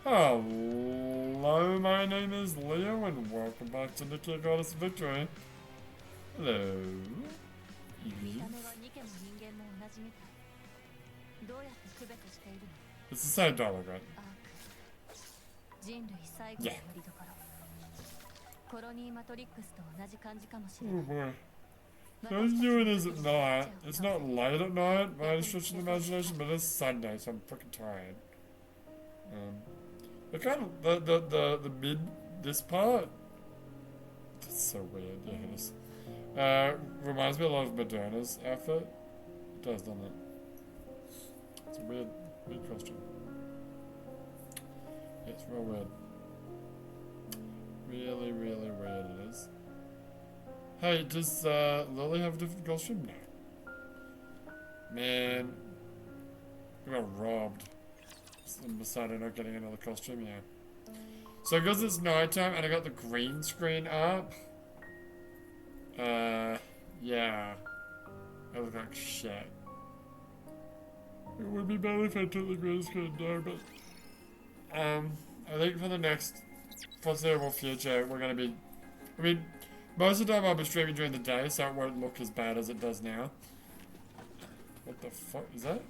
Hello, my name is Leo, and welcome back to Nikke Goddess Victory. Hello. It's the same dialogue, right? Yeah. Oh boy. Those doing is at night. It's not late at night by any stretch of the imagination, but it's Sunday, so I'm fucking tired. The kind of the mid this part. That's so weird. Yeah, it is. Reminds me a lot of Moderna's outfit. It does, doesn't it? It's a weird costume. It's real weird. Really, really weird it is. Hey, does Lily have a different costume? No. Man, we got robbed. I'm decided not getting another costume, yeah. So because it's nighttime and I got the green screen up, yeah. I look like shit. It would be better if I took the green screen down, but I think for the next foreseeable future we're gonna be, I mean, most of the time I'll be streaming during the day, so it won't look as bad as it does now. What the fuck is that?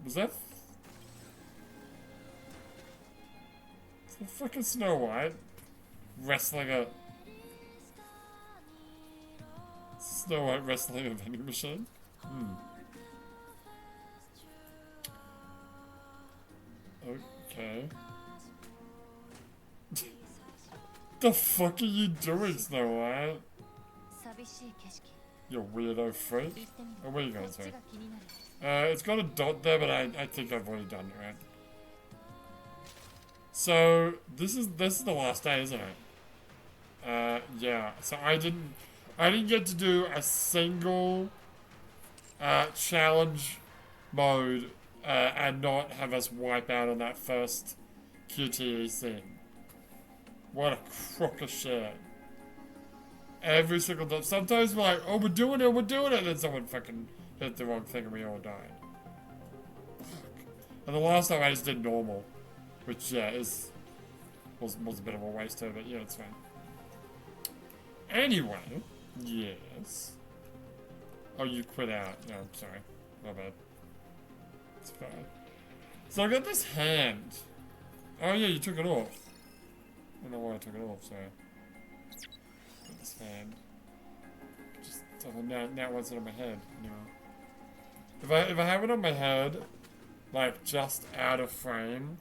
Was that? It's the fucking Snow White wrestling a Snow White wrestling a vending machine. Okay. The fuck are you doing, Snow White? You weirdo freak. Oh, where are you going, sorry? It's got a dot there, but I think I've already done it, right? So this is the last day, isn't it? Yeah. So I didn't get to do a single challenge mode and not have us wipe out on that first QTE scene. What a crock of shit. Every single time. Sometimes we're like, oh, we're doing it, and then someone fucking hit the wrong thing and we all died. Fuck. And the last time I just did normal, which, yeah, was a bit of a waste too, but yeah, it's fine. Anyway, yes. Oh, you quit out. No, I'm sorry. My bad. It's fine. So I got this hand. Oh yeah, you took it off. I don't know why I took it off, sorry. Got this hand. Just now what's it on my head? No. If I have it on my head, like just out of frame,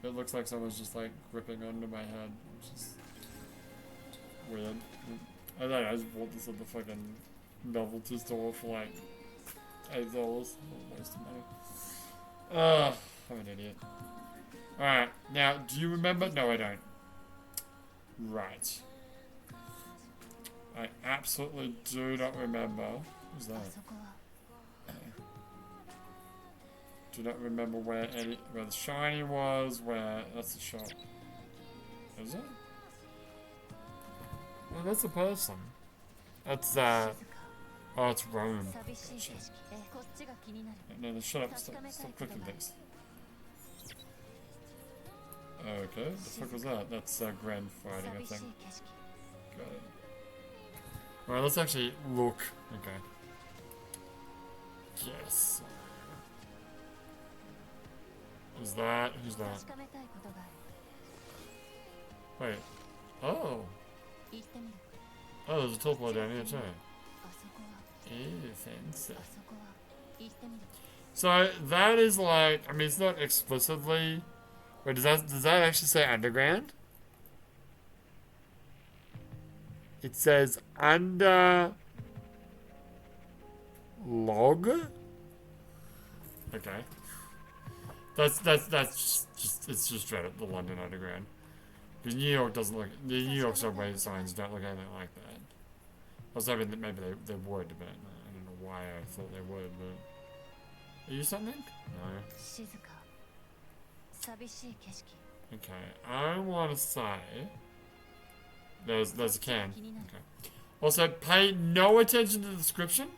it looks like someone's just like gripping onto my head, which is weird. I don't know, I just bought this at the fucking novelty store for like $8. Waste of money. I'm an idiot. Alright, now do you remember? No, I don't. Right. I absolutely do not remember. Who's that? Do not remember where the shiny was, where that's the shop. Is it? Oh, that's a person. That's oh, it's Rome. No, shut up, stop clicking things. Okay, the fuck was that? That's grand fighting, I think. Got it. Alright, let's actually look. Okay. Yes. Who's that? Who's that? Wait. Oh. Oh, there's a teleport down here too. Ew, fancy. So that is like, I mean, it's not explicitly. Wait, does that actually say underground? It says under log. Okay. That's just it's just straight up the London Underground. Because New York doesn't look, the New York subway signs don't look anything like that. I was hoping that maybe they would, but I don't know why I thought they would. But are you something? No. Okay, I want to say there's a can. Okay. Also, pay no attention to the description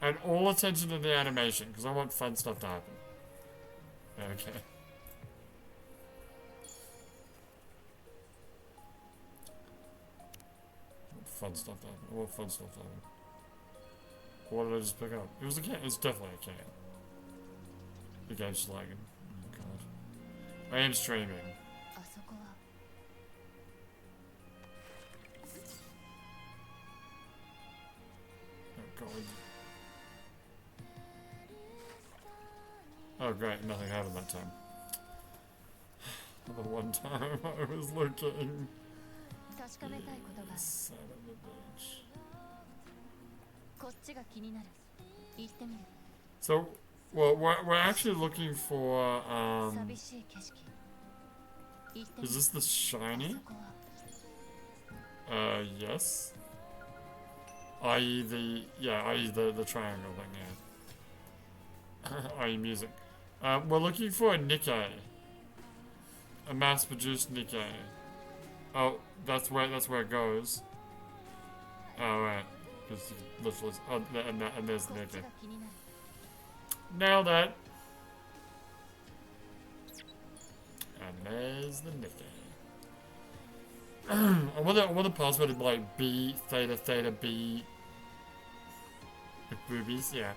and all attention to the animation because I want fun stuff to happen. okay. What fun stuff happened? What fun stuff happened? What did I just pick up? It was a can. It's definitely a can. The game's just lagging. Oh god. I am streaming. Oh god. Oh great, nothing happened that time. The one time I was looking. Son of a bitch. So, well, we're actually looking for, is this the shiny? Yes. I.e. the triangle thing, yeah. I.e. music. We're looking for a Nikke. A mass-produced Nikke. Oh, that's where it goes. Oh, right. Because literally, oh, and there's the Nikke. Nailed it. And there's the Nikke. I want the password to be like B theta theta B. With boobies, yeah.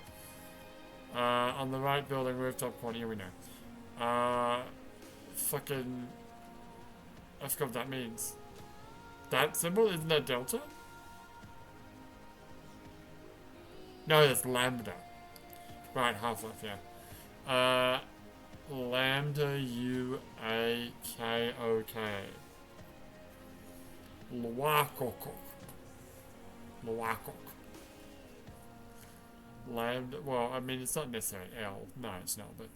On the right building rooftop corner, here we know. Fucking. I forgot what that means. That symbol? Isn't that delta? No, that's lambda. Right, Half-Life, yeah. Lambda U-A-K-O-K. Luakokok. Luakok. Lambda, well, I mean, it's not necessarily L. No, it's not, but...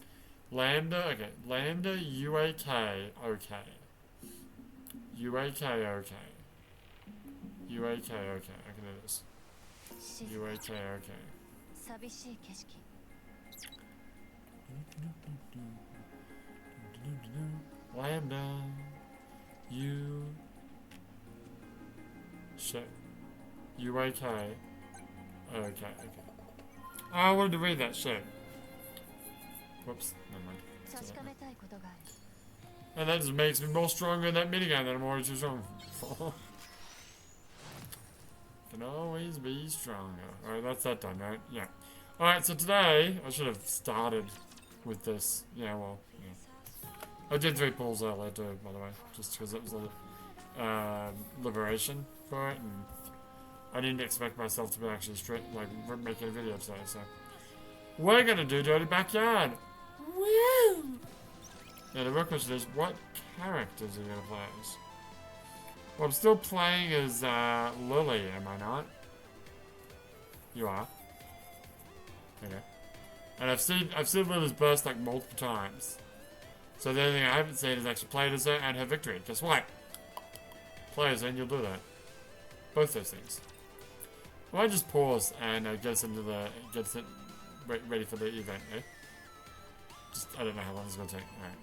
Lambda, okay. Lambda U-A-K-O-K. U-A-K-O-K. U-A-K-O-K. I can do this. U-A-K-O-K. Lambda. U. Shit. U-A-K. Okay, okay. Oh, I wanted to read that shit. Whoops, never mind. And that just makes me more stronger in that minigun that I'm already too strong for. Can always be stronger. Alright, that's that done, right? Yeah. Alright, so today, I should have started with this. Yeah, well, yeah. I did 3 pulls earlier too, by the way. Just because it was a liberation for it, and I didn't expect myself to be actually making a video today, so. We're gonna do Dirty Backyard! Woo! Yeah, the real question is, what characters are you gonna play as? Well, I'm still playing as, Lily, am I not? You are? Okay. And I've seen Lily's burst, like, multiple times. So the only thing I haven't seen is actually played as her and her victory. Guess what? Play as her and you'll do that. Both those things. Well, I just pause and get us ready for the event, eh? Just, I don't know how long it's gonna take. Alright.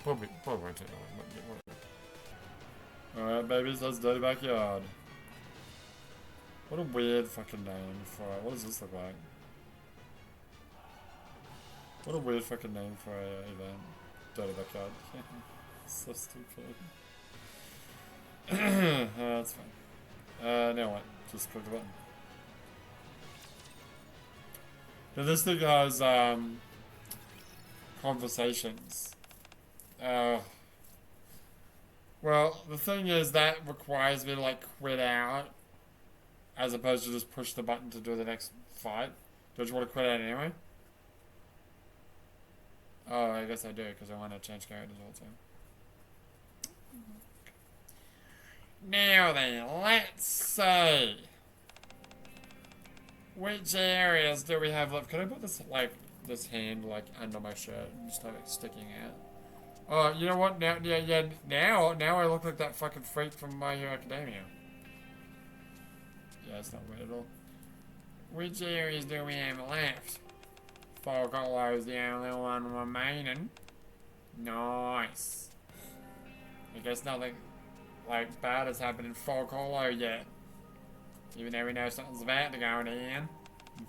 Probably won't take long. Alright, babies, let's Dirty Backyard. What a weird fucking name for it. What does this look like? What a weird fucking name for a event. Dirty Backyard. So stupid. That's fine. Now what? Just click the button. Now this thing has, conversations. Well, the thing is that requires me to, like, quit out as opposed to just push the button to do the next fight. Don't you want to quit out anyway? Oh, I guess I do, because I want to change characters all the time. Now then, let's see. Which areas do we have left? Can I put this, like, this hand, like, under my shirt and just have it sticking out? Oh, you know what? Now I look like that fucking freak from My Hero Academia. Yeah, it's not weird at all. Which areas do we have left? Fogolo's the only one remaining. Nice. I guess nothing, like, bad has happened in Fogolo yet. Even though we know something's about to go in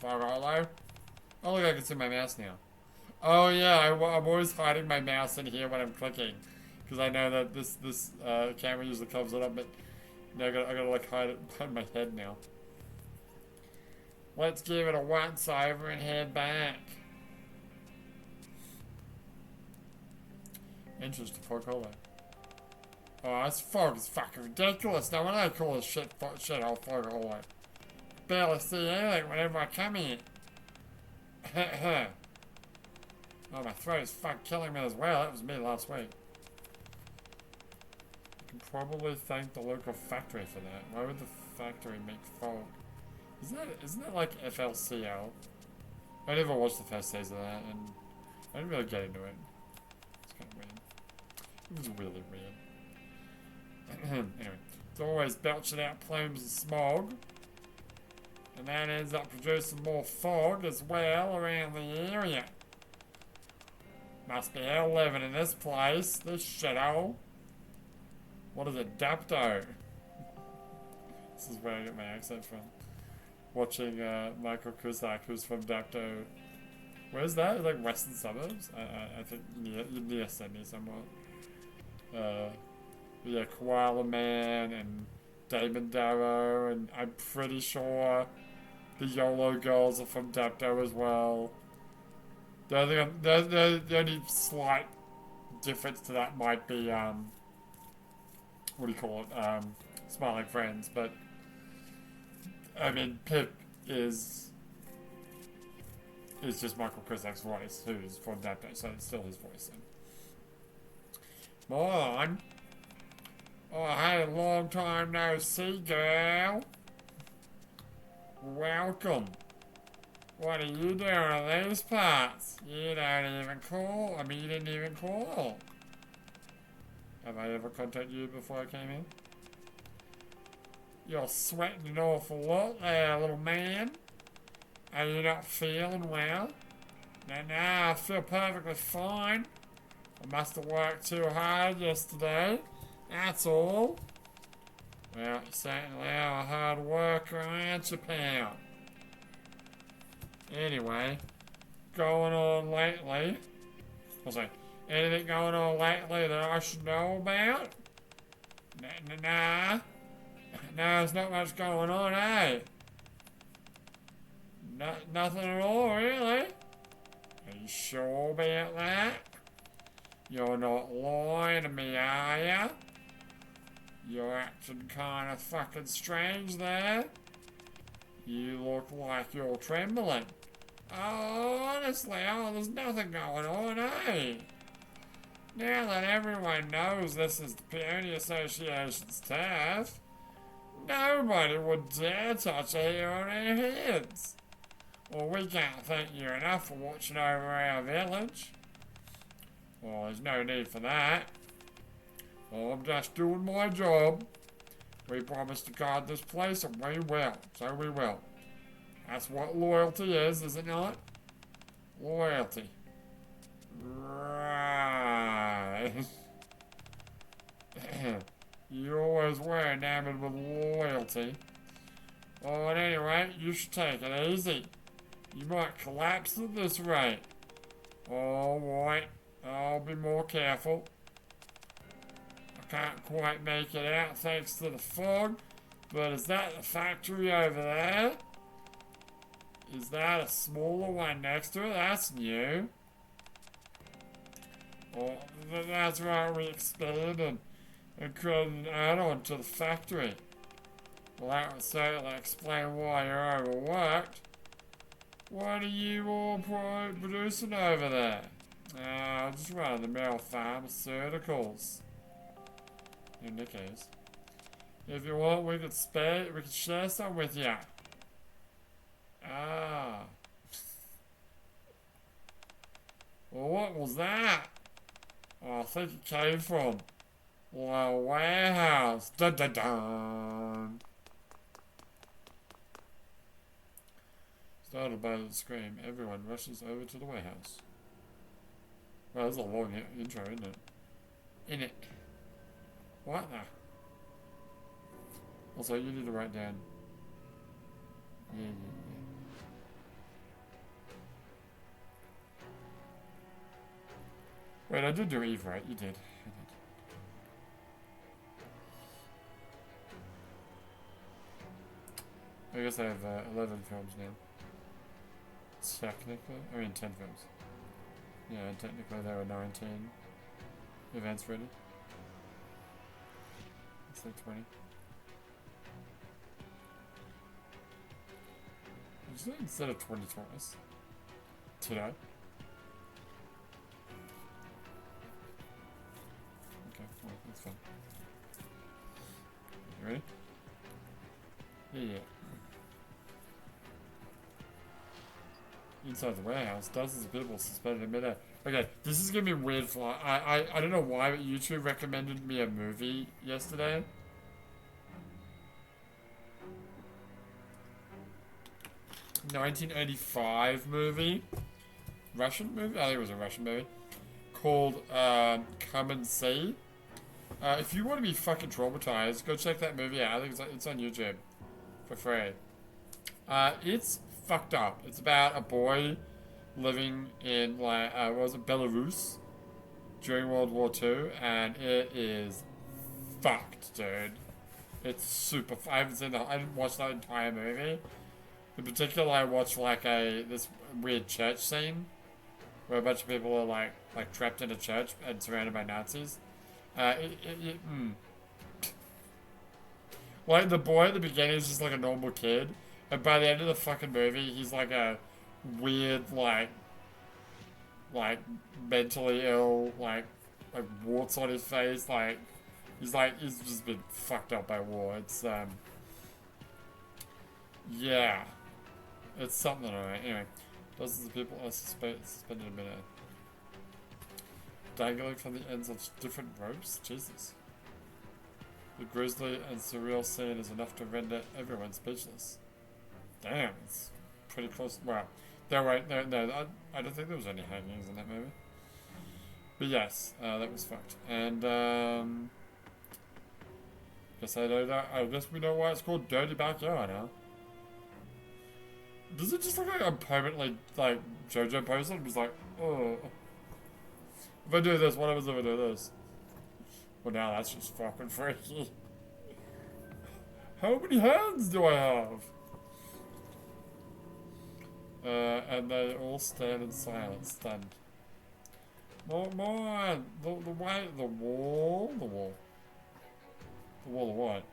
Fogolo. Oh look, I can see my mouse now. Oh yeah, I'm always hiding my mouse in here when I'm clicking, because I know that this camera usually covers it up. But now I gotta like hide it behind my head now. Let's give it a once over and head back. Interesting, fuck all that. Oh, this fog is fucking ridiculous. Now when I call this shithole fog hallway, barely see anything whenever I come here. Oh, my throat is fucking killing me as well. That was me last week. You can probably thank the local factory for that. Why would the factory make fog? Isn't that like FLCL? I never watched the first season of that, and I didn't really get into it. It's kind of weird. It was really weird. Anyway, it's always belching out plumes of smog, and that ends up producing more fog as well around the area. Must be hell living in this place, this shithole. What is it, Dapto? This is where I get my accent from. Watching Michael Cusack, who's from Dapto. Where's that? It's like western suburbs? I think near Sydney somewhat. Yeah, Koala Man and Damon Darrow, and I'm pretty sure the YOLO girls are from Dapto as well. The only slight difference to that might be, what do you call it? Smiling Friends, but I mean, Pip is just Michael Cusack's voice, who's from Dapto, so it's still his voice. Come on. Oh, hey, long time no see, girl. Welcome. What are you doing in these parts? You don't even call. I mean, you didn't even call. Have I ever contacted you before I came in? You're sweating an awful lot there, little man. Are you not feeling well? No, I feel perfectly fine. I must have worked too hard yesterday. That's all. Well, you certainly are a hard worker, aren't you, pal? Anyway, going on lately? What's that? Anything going on lately that I should know about? Nah. No, there's not much going on, eh? Nothing at all, really? Are you sure about that? You're not lying to me, are ya? You're acting kinda fucking strange there. You look like you're trembling. Oh, honestly, there's nothing going on, eh? Now that everyone knows this is the Peony Association's turf, nobody would dare touch a hair on their heads. Well, we can't thank you enough for watching over our village. Well, there's no need for that. Well, I'm just doing my job. We promised to guard this place, and we will. So we will. That's what loyalty is it not? Loyalty. Right. You always were enamored with loyalty. Oh, at any rate, you should take it easy. You might collapse at this rate. Alright, I'll be more careful. I can't quite make it out thanks to the fog, but is that the factory over there? Is that a smaller one next to it? That's new. Oh, that's right, we expanded and created an add-on to the factory. Well, that would certainly explain why you're overworked. What are you all producing over there? Just run-of-the-mill pharmaceuticals. Your Nikke's. If you want, we could share some with you. Well, what was that? Oh, I think it came from the warehouse. Dun dun dun. Startled by the scream, everyone rushes over to the warehouse. Well, that's a long intro, isn't it? What the? Also, you need to write down. Yeah. Wait, I did do Eve, right? You did. I guess I have 11 films now. Technically, I mean 10 films. Yeah, technically there were 19 events ready. It's like 20. Instead of 20 twice. Today. Okay, well, that's fine. You ready? Yeah. Inside the warehouse, dozens of people suspended in midair. Okay, this is gonna be weird for I don't know why, but YouTube recommended me a movie yesterday. ...1985 movie. Russian movie? I think it was a Russian movie. Called Come and See. If you want to be fucking traumatized, go check that movie out. I think it's on YouTube. For free. It's fucked up. It's about a boy living in, like, what was it, Belarus during World War II, and it is fucked, dude. It's super. I didn't watch that entire movie. In particular, I watched like this weird church scene where a bunch of people are like trapped in a church and surrounded by Nazis. Like, the boy at the beginning is just like a normal kid, and by the end of the fucking movie, he's like a weird, like mentally ill, like warts on his face, he's just been fucked up by war. It's yeah, it's something, alright. Anyway, dozens of people are suspended in midair, dangling from the ends of different ropes. Jesus. The grisly and surreal scene is enough to render everyone speechless. Damn, it's pretty close. Wow. No, I don't think there was any hangings in that movie. But yes, that was fucked. And, guess I know that. I guess we know why it's called Dirty Backyard, huh? Does it just look like I'm permanently, like, JoJo posted? It was like, oh. If I do this, what happens if I do this? Well, now that's just fucking freaky. How many hands do I have? And they all stand in silence, stunned. More, the wall of what?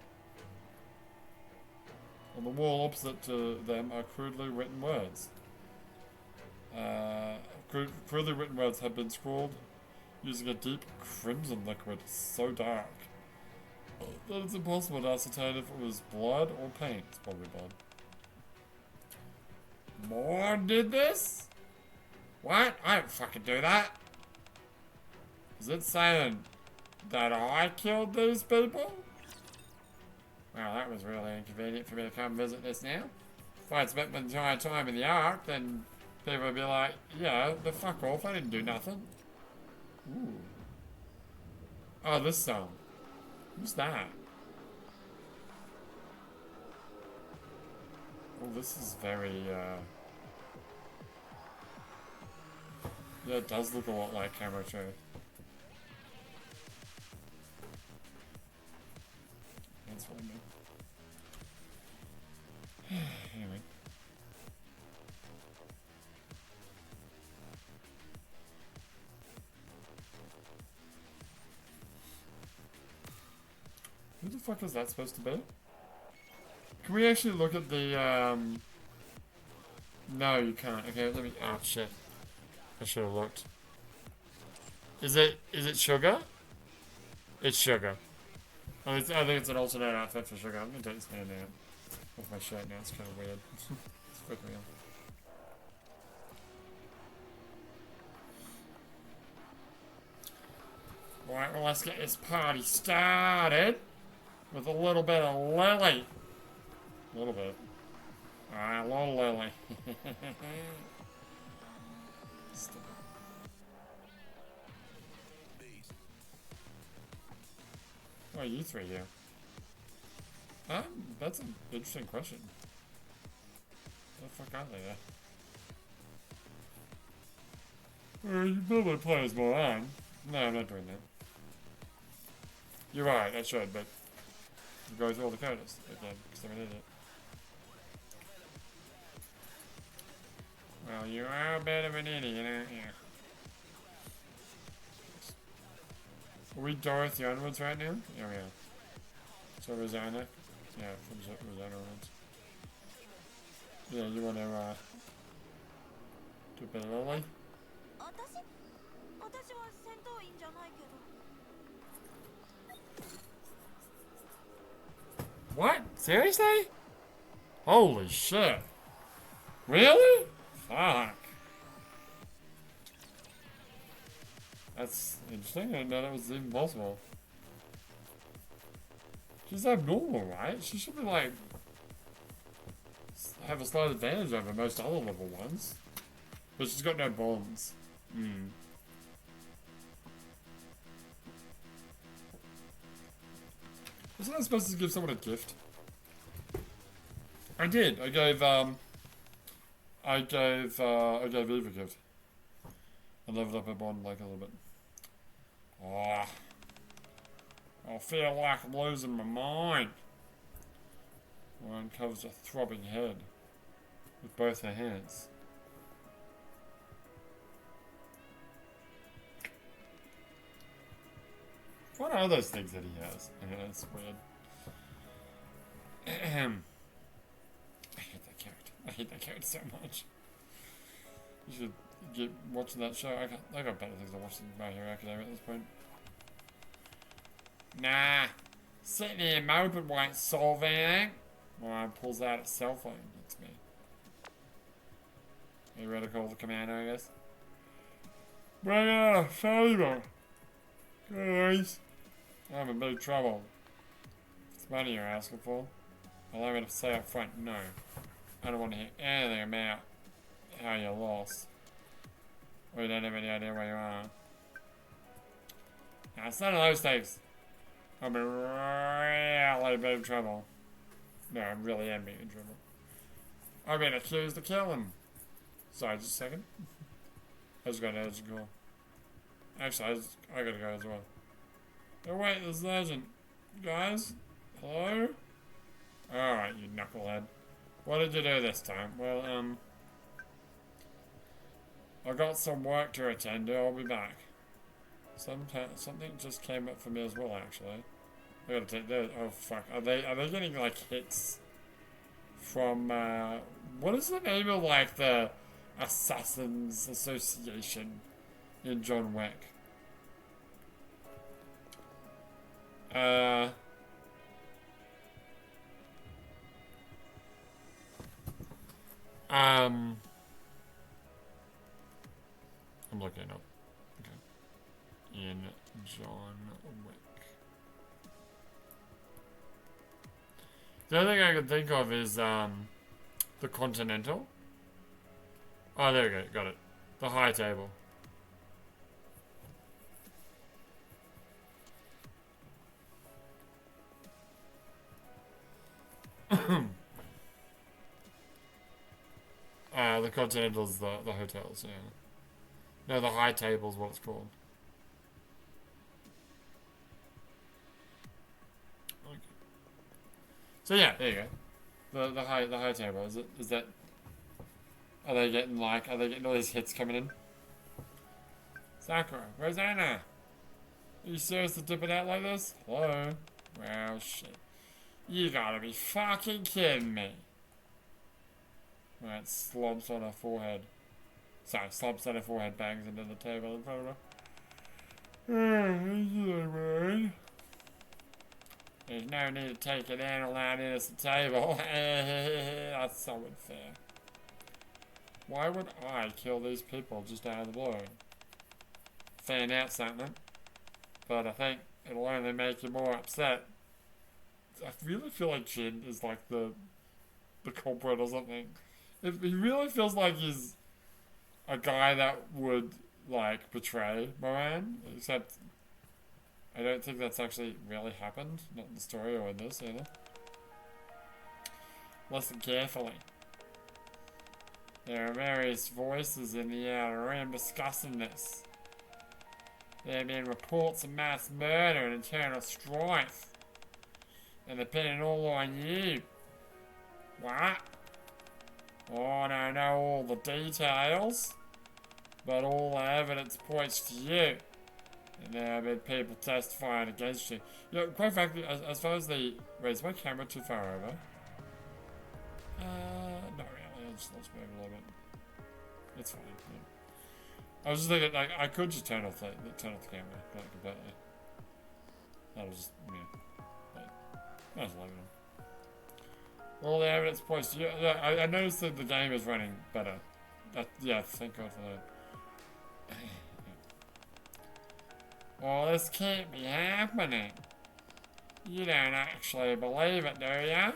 On the wall opposite to them are crudely written words. Crudely written words have been scrawled using a deep crimson liquid so dark that it's impossible to ascertain if it was blood or paint. It's probably blood. More did this? What? I didn't fucking do that. Is it saying that I killed these people? Well, that was really inconvenient for me to come visit this now. If I'd spent my entire time in the Ark, then people would be like, yeah, the fuck off, I didn't do nothing. Ooh. Oh, this song. Who's that? Oh, this is very, yeah, it does look a lot like Camera Tree. That's what I mean. Anyway. Who the fuck is that supposed to be? Can we actually look at the, No, you can't. Okay, let me... Oh, shit. I should have looked. Is it Sugar? It's Sugar. I think it's an alternate outfit for Sugar. I'm gonna take this hand out with my shirt now. It's kind of weird. It's freaking me out. Alright, well, let's get this party started with a little bit of Lily. A little bit. Alright, a little Lily. Why are you three here? That's an interesting question. What the fuck are they there? You probably play as Moran. No, I'm not doing that. You're right, I should, but go through all the coders again, because I'm an idiot. Well, you are a bit of an idiot, aren't you? Are we Dorothy onwards right now? Yeah, we are. So Rosanna? Yeah, from Rosanna onwards. Yeah, you wanna, do a bit of Lily? What? Seriously? Holy shit. Really? Fuck. That's interesting. I didn't know that was even possible. She's abnormal, right? She should be like have a slight advantage over most other level ones. But she's got no bombs. Hmm. Wasn't I supposed to give someone a gift? I did. I gave Eve a gift. I leveled up her bond like a little bit. Oh, I feel like I'm losing my mind. One covers a throbbing head with both her hands. What are those things that he has? Yeah, that's weird. I hate that character. I hate that character so much. You should get watching that show. I got better things to watch than My Hero Academia at this point. Nah. Sitting here moping won't solve anything. Well, pulls out its cell phone. That's me. Are you ready to call the commander, I guess? Bring out a favor. Guys. I'm in big trouble. It's money you're asking for. Allow me to say up front, no. I don't want to hear anything about how you lost. Or you don't have any idea where you are. Now, it's none of those things. I'm in really big trouble. No, I really am being in trouble. I've been accused of killing. Sorry, just a second. I just got an urgent call. Actually, I gotta go as well. Oh wait, there's an agent. Guys? Hello? Alright, you knucklehead. What did you do this time? Well, I got some work to attend to. I'll be back. Something just came up for me as well, actually. I gotta take those. Oh fuck! Are they getting like hits from what is the name of like the Assassins Association in John Wick? I'm looking it up. Okay. In John Wick. The other thing I can think of is the Continental. Oh, there we go. Got it. The high table. The Continental's the hotels, yeah. No, the high table's what it's called. Okay. So yeah, there you go. The high table, is that are they getting all these hits coming in? Sakura, Rosanna! Are you serious to dip it out like this? Hello? Well shit. You gotta be fucking kidding me. Right, slumps on her forehead. Sorry, slumps on her forehead, bangs into the table in front of her. There's no need to take it in allowed in as a table. That's so unfair. Why would I kill these people just out of the blue? Fan out something. But I think it'll only make you more upset. I really feel like Jin is like the culprit or something. He really feels like he's a guy that would like betray Moran, except I don't think that's actually really happened, not in the story or in this either. Listen carefully. There are various voices in the outer rim discussing this. There have been reports of mass murder and internal strife. And they're pinning it all on you. What? Oh, I don't know all the details, but all the evidence points to you. And there have been people testifying against you. You know, quite frankly, as far as the... Wait, is my camera too far over? Not really. Let's move a little bit. It's fine. Yeah. I was just thinking, like, I could just turn off the camera, like, completely. That was just, yeah. But, I was loving it. All the evidence points to you. Yeah, I noticed that the game is running better. Yeah, thank God for that. Oh, this can't be happening. You don't actually believe it, do you?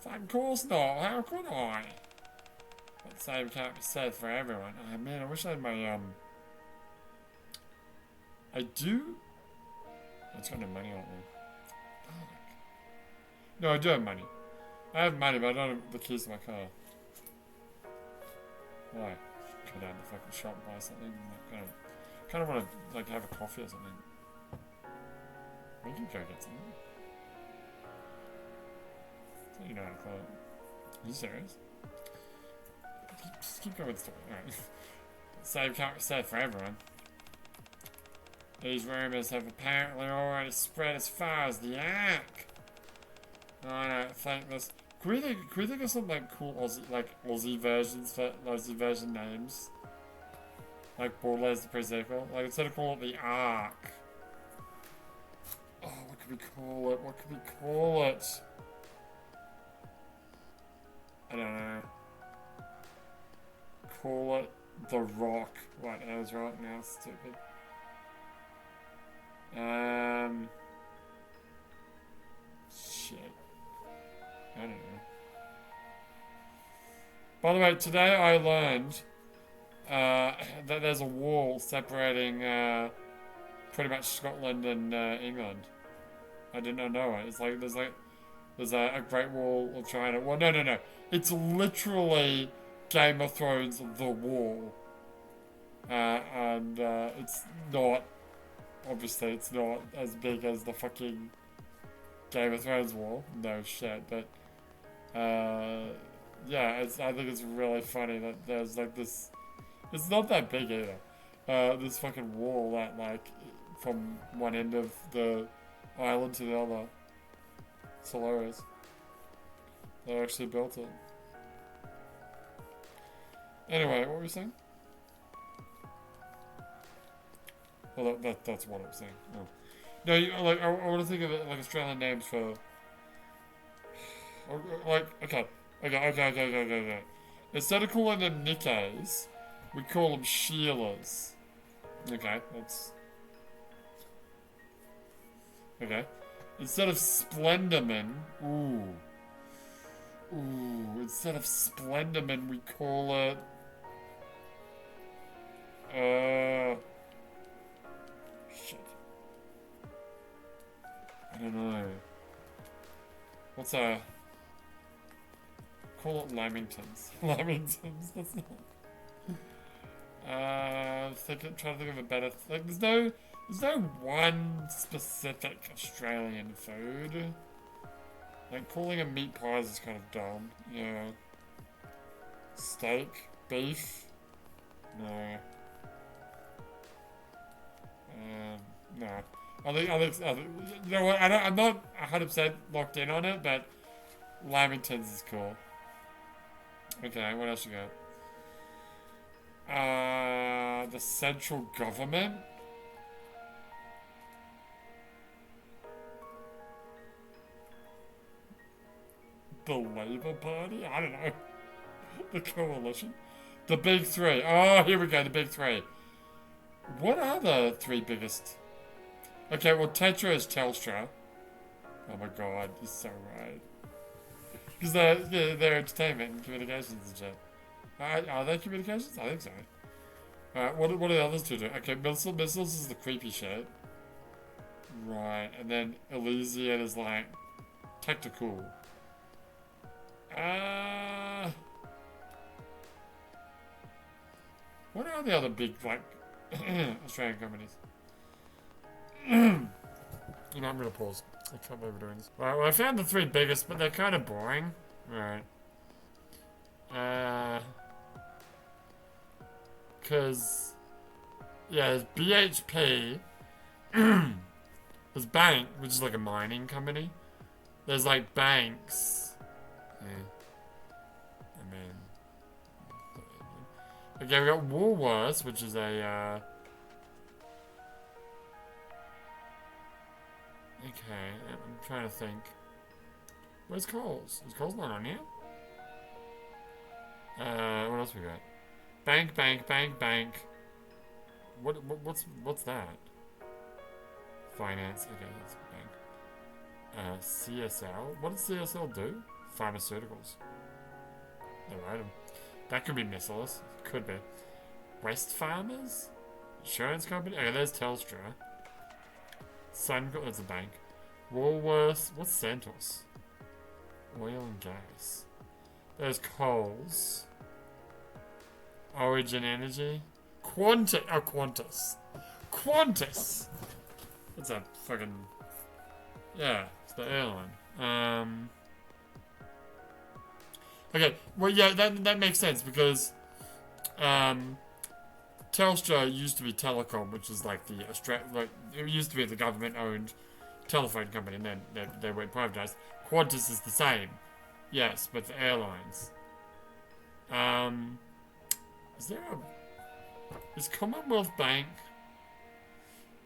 Of course not. How could I? But the same can't be said for everyone. Oh man, I wish I had my I do. It's got no money on me. Fuck. No, I do have money. I have money, but I don't have the keys to my car. Why? Go down to the fucking shop and buy something. Kind of want to like have a coffee or something. We can go get something. So you know how to call it. Are you serious? Just keep going with the story. Alright. Same can't be said for everyone. These rumours have apparently already spread as far as the Ark. I don't think this. Can we think of some like cool Aussie versions for Aussie version names? Like Borderlands the pre-sequel? Like instead of calling it the Ark. Oh, what could we call it? What could we call it? I don't know. Call it The Rock. What, I was right now, stupid. Shit. I don't know. By the way, today I learned that there's a wall separating pretty much Scotland and England. I did not know it. It's like there's a Great Wall of China. Well, no. It's literally Game of Thrones The Wall. And it's not, obviously it's not as big as the fucking Game of Thrones wall. No shit, but yeah, I think it's really funny that there's like this, it's not that big either. This fucking wall that like, from one end of the island to the other. It's hilarious. They actually built it. Anyway, what were you saying? Well, that's what I'm saying. Oh. No, I want to think of it like Australian names for... Like, okay. Instead of calling them Nikkes, we call them Sheilas. Okay, that's... Okay. Instead of Splenderman, instead of Splenderman, we call it... Shit. I don't know. What's call it Lamingtons. Lamingtons, that's not... trying to think of a better... Like, there's no one specific Australian food. Like, calling them meat pies is kind of dumb. Yeah. Steak? Beef? No. No. I think, you know what, I'm not 100% locked in on it, but Lamingtons is cool. Okay, what else you got? The central government? The Labour Party? I don't know. The coalition? The big three. Oh, here we go, the big three. What are the three biggest? Okay, well, Tetra is Telstra. Oh my god, you're so right. Because they're entertainment and communications and shit. Are they communications? I think so. What do the others two do? Okay, missiles is the creepy shit. Right, and then Elysian is like tactical. What are the other big, like, Australian companies? No, I'm gonna pause. I can't believe we're doing this. Right, well, I found the 3 biggest, but they're kind of boring. Right. Because, yeah, there's BHP. There's Bank, which is like a mining company. There's like banks. Yeah. I mean. Okay, we got Woolworths, which is a, okay, I'm trying to think. Where's Coles? Is Coles not on here? What else we got? Bank, bank, bank, bank. What's that? Finance. Okay, that's bank. CSL. What does CSL do? Pharmaceuticals. Never heard of them. That could be missiles. Could be. West Farmers? Insurance company? Okay, there's Telstra. Suncorp. That's a bank. Woolworths. What's Santos? Oil and gas. There's Coles. Origin Energy. Qantas. Qantas! What's that fucking... Yeah, it's the airline. Okay, well, yeah, that makes sense because Telstra used to be Telecom, which is like the it used to be the government-owned telephone company, and then they went privatized. Qantas is the same, yes, but the airlines. Is Commonwealth Bank?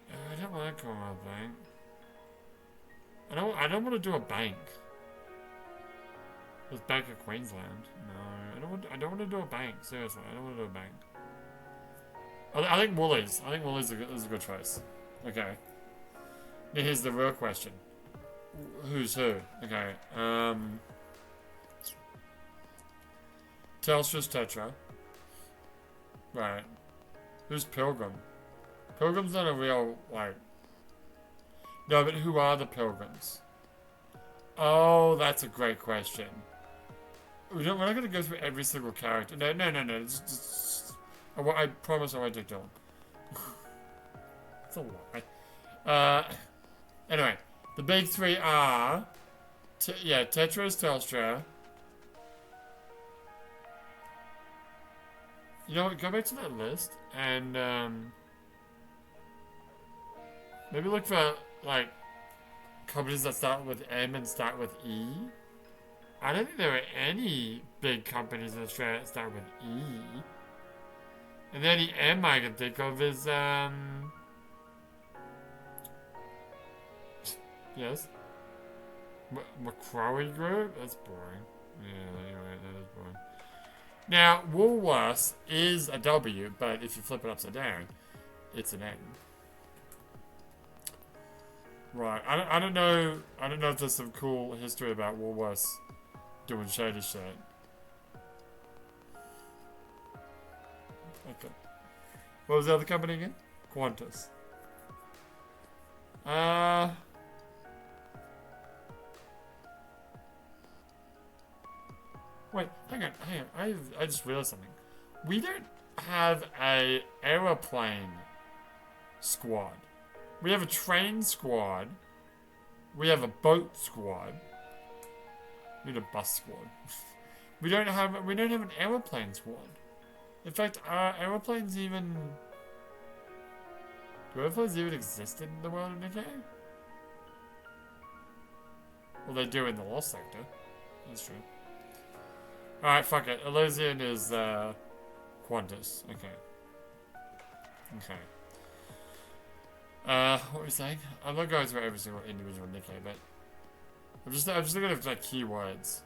I don't like Commonwealth Bank. I don't want to do a bank. There's Bank of Queensland. No, I don't want to do a bank. Seriously, I don't want to do a bank. I think Woolies. I think Woolies is a good choice. Okay. Now here's the real question. Who's who? Okay. Telstra's Tetra. Right. Who's Pilgrim? Pilgrim's not a real, like... No, but who are the Pilgrims? Oh, that's a great question. We're not going to go through every single character. No. I promise I won't take too long. It's a lie. Anyway, the big 3 are... Tetra is Telstra. You know what, go back to that list and maybe look for like companies that start with M and start with E. I don't think there are any big companies in Australia that start with E. And the only M I can think of is yes, Macquarie Group. That's boring. Yeah, you're right. That is boring. Now, Woolworths is a W, but if you flip it upside down, it's an N. Right. I don't know if there's some cool history about Woolworths doing shady shit. Okay. What was the other company again? Qantas. Wait, hang on. I just realized something. We don't have a aeroplane squad. We have a train squad. We have a boat squad. We need a bus squad. we don't have an aeroplane squad. In fact, are aeroplanes even... Do aeroplanes even exist in the world of Nikke? Well, they do in the Lost Sector. That's true. Alright, fuck it. Elysian is, Qantas. Okay. What were we saying? I'm not going through every single individual Nikke, but... I'm just looking at, like, keywords.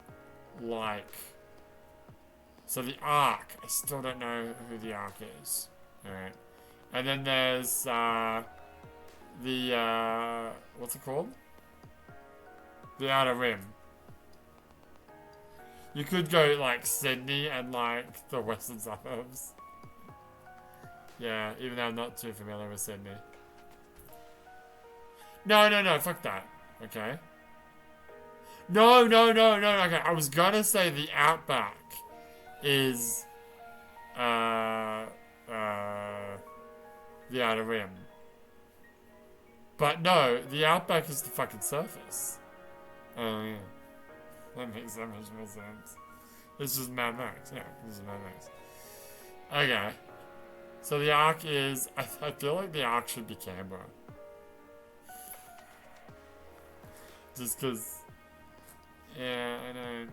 Like... So the Ark. I still don't know who the Ark is. Alright. And then there's, what's it called? The Outer Rim. You could go, like, Sydney and, like, the western suburbs. Yeah, even though I'm not too familiar with Sydney. No, fuck that. Okay. No, okay. I was gonna say the Outback is, the Outer Rim. But no, the outback is the fucking surface. Oh yeah. That makes so much more sense. This is Mad Max. Yeah, this is Mad Max. Okay. So the arc is... I feel like the arc should be Canberra. Just because... Yeah, I know.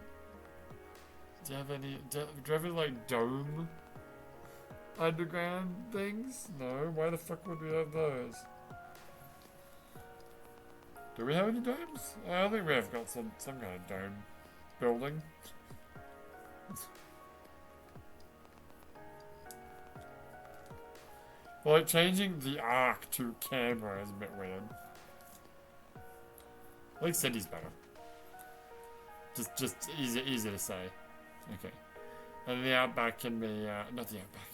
Do you have any... Do you have any, like, dome underground things? No? Why the fuck would we have those? Do we have any domes? I think we have got some kind of dome building. Well, like, changing the arc to Canberra is a bit weird. I think Sydney's better. Just easy to say. Okay. And the outback can be, not the outback.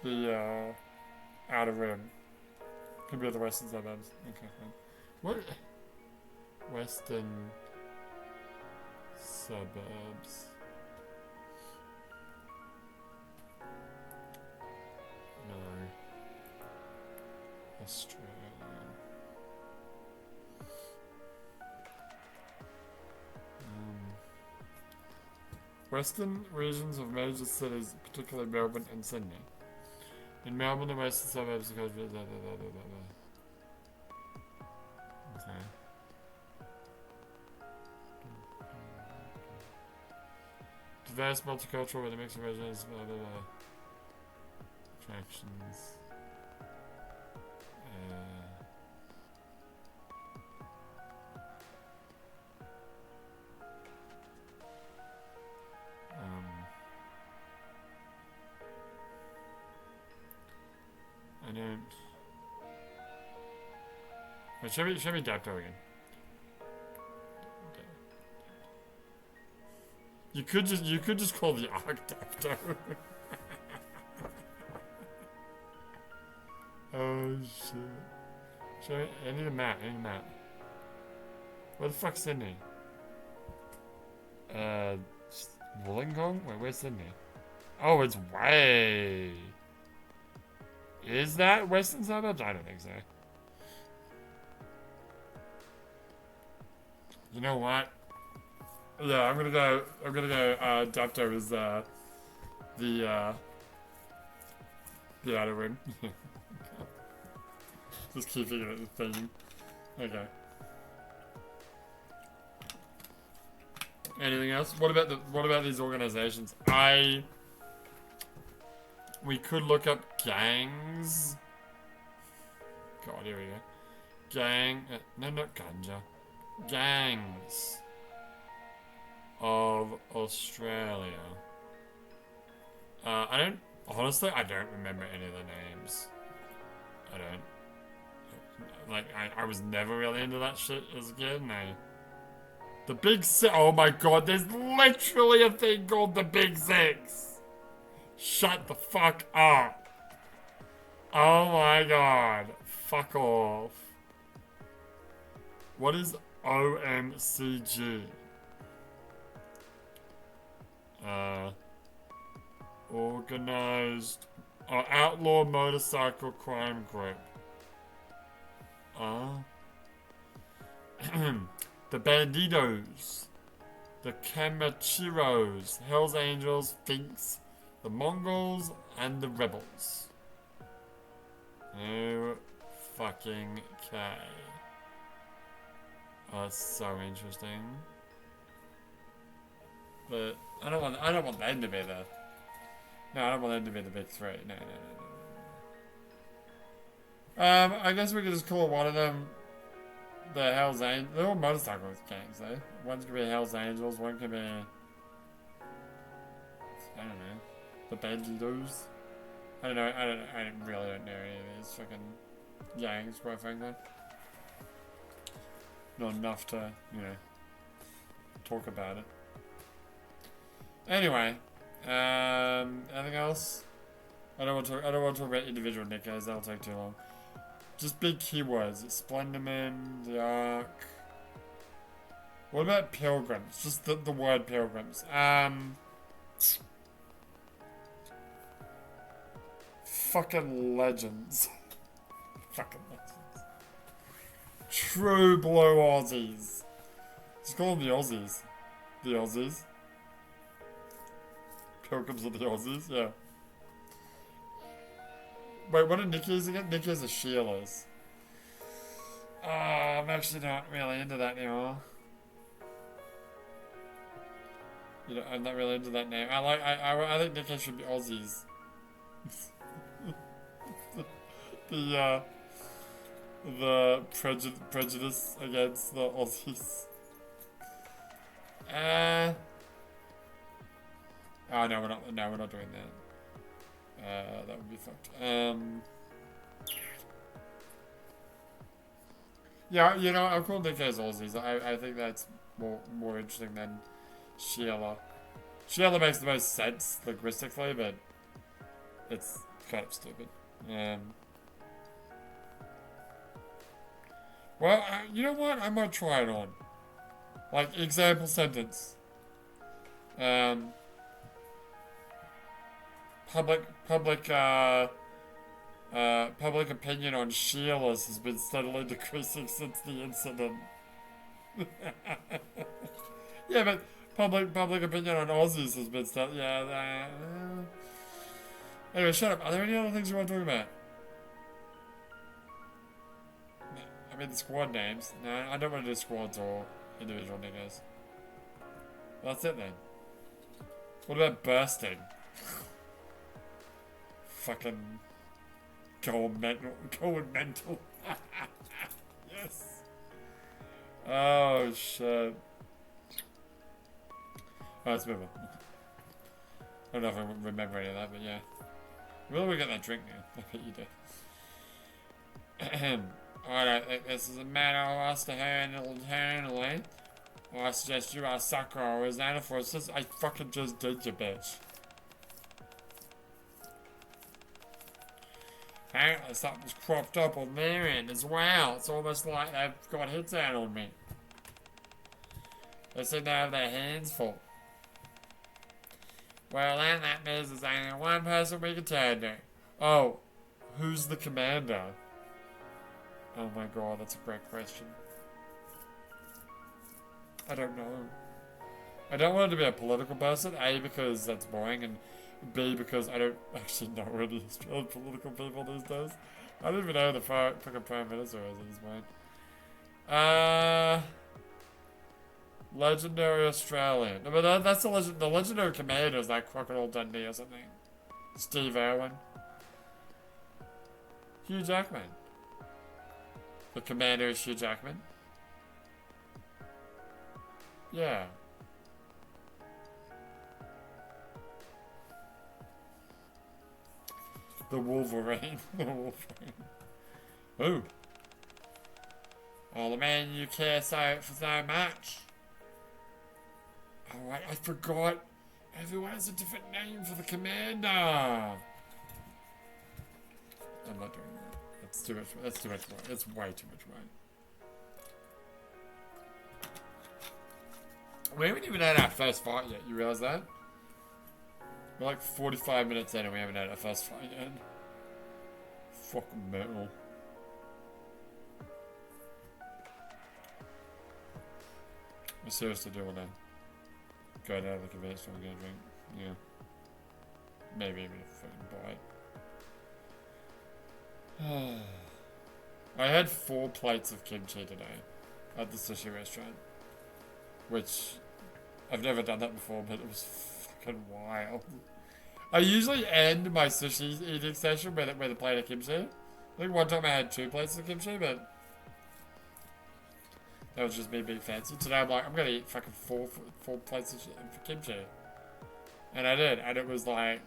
The, outer rim. Can be the western suburbs. Okay, fine. What? Western suburbs. No. Australia. Western regions of major cities, particularly Melbourne and Sydney. In Melbourne, the western suburbs of okay. Diverse, multicultural, with a mix of residents, attractions. I don't. Wait, show me Dapto again. You could just call the arc Dapto. Oh shit. Show me, I need a map, Where the fuck's Sydney? Wollongong? Wait, where's Sydney? Oh, it's way. Is that western suburbs? I don't think so. You know what? Yeah, I'm gonna go, Dapto is, the outer rim. Just keeping it at the theme. Okay. Anything else? What about these organizations? We could look up gangs. God, here we go. No, not ganja. Gangs of Australia. Honestly, I don't remember any of the names. I don't. Like, I was never really into that shit as a kid, no. The Big Six. Oh my god, there's literally a thing called the Big Six. Shut the fuck up. Oh my god. Fuck off. What is OMCG? Organized Outlaw Motorcycle Crime Group. The Bandidos. The Kamachiros. Hells Angels. Finks. The Mongols and the Rebels. No fucking K. Oh, that's so interesting. But I don't want them to be the. No, I don't want them to be the big three. No. I guess we could just call one of them the Hells Angels. They're all motorcycle gangs, though. One's gonna be Hells Angels. One can be. I don't know. The Bandidos. I don't know. I really don't know any of these fucking gangs, quite frankly. Not enough to, talk about it. Anyway, anything else? I don't want to talk about individual Nikkes. That'll take too long. Just big keywords. Splenderman, the Ark. What about pilgrims? Just the word pilgrims. Fucking legends. Fucking legends. True blue Aussies. Just call them the Aussies. The Aussies. Pilgrims of the Aussies, yeah. Wait, what are Nikke's again? Nikke's are Sheila's. Oh, I'm actually not really into that anymore. You know, I'm not really into that name. I think Nikke should be Aussies. the prejudice against the Aussies. Oh no, we're not. No, we're not doing that. That would be fucked. Yeah, you know, I'll call Nikke as Aussies. I think that's more interesting than Sheila. Sheila makes the most sense linguistically, but it's kind of stupid. Well, you know what? I might try it on. Like, example sentence. Public opinion on Sheila's has been steadily decreasing since the incident. Yeah, but public opinion on Aussies has been steadily. Yeah. Anyway, shut up. Are there any other things you want to talk about? I mean, the squad names. No, I don't want to do squads or individual niggas. That's it then. What about bursting? Fucking going mental. Yes. Oh shit. Oh, let's move on. I don't know if I remember any of that, but yeah. Will we get that drink now? I bet you do. I don't think this is a matter for us to handle internally. I suggest you ask Sakura or his anaphylaxis. I fucking just did, you bitch. Apparently something's cropped up on their end as well. It's almost like they've got hits out on me. They seem to have their hands full. Well, then that means there's only one person we can turn to. Oh, who's the commander? Oh my god, that's a great question. I don't know. I don't want it to be a political person, A, because that's boring, and B, because I don't actually know any Australian political people these days. I don't even know who the fucking Prime Minister is at this point. Legendary Australian. No, but that's the legendary commander is like Crocodile Dundee or something. Steve Irwin. Hugh Jackman. The commander is Hugh Jackman. Yeah. The Wolverine. The Wolverine. Who? Oh, the man you care for so much. Alright, I forgot. Everyone has a different name for the commander. I'm not doing that. That's too much. That's too much work. That's way too much work. We haven't even had our first fight yet. You realize that? We're like 45 minutes in and we haven't had our first fight yet. Fucking metal. We're seriously doing that. Go down to the convenience store and get a drink. Yeah. Maybe even a fucking bite. I had 4 plates of kimchi today at the sushi restaurant. Which, I've never done that before, but it was fucking wild. I usually end my sushi eating session with a plate of kimchi. I think one time I had 2 plates of kimchi, but that was just me being fancy. Today I'm like, I'm gonna eat fucking 4 plates of kimchi. And I did, and it was like,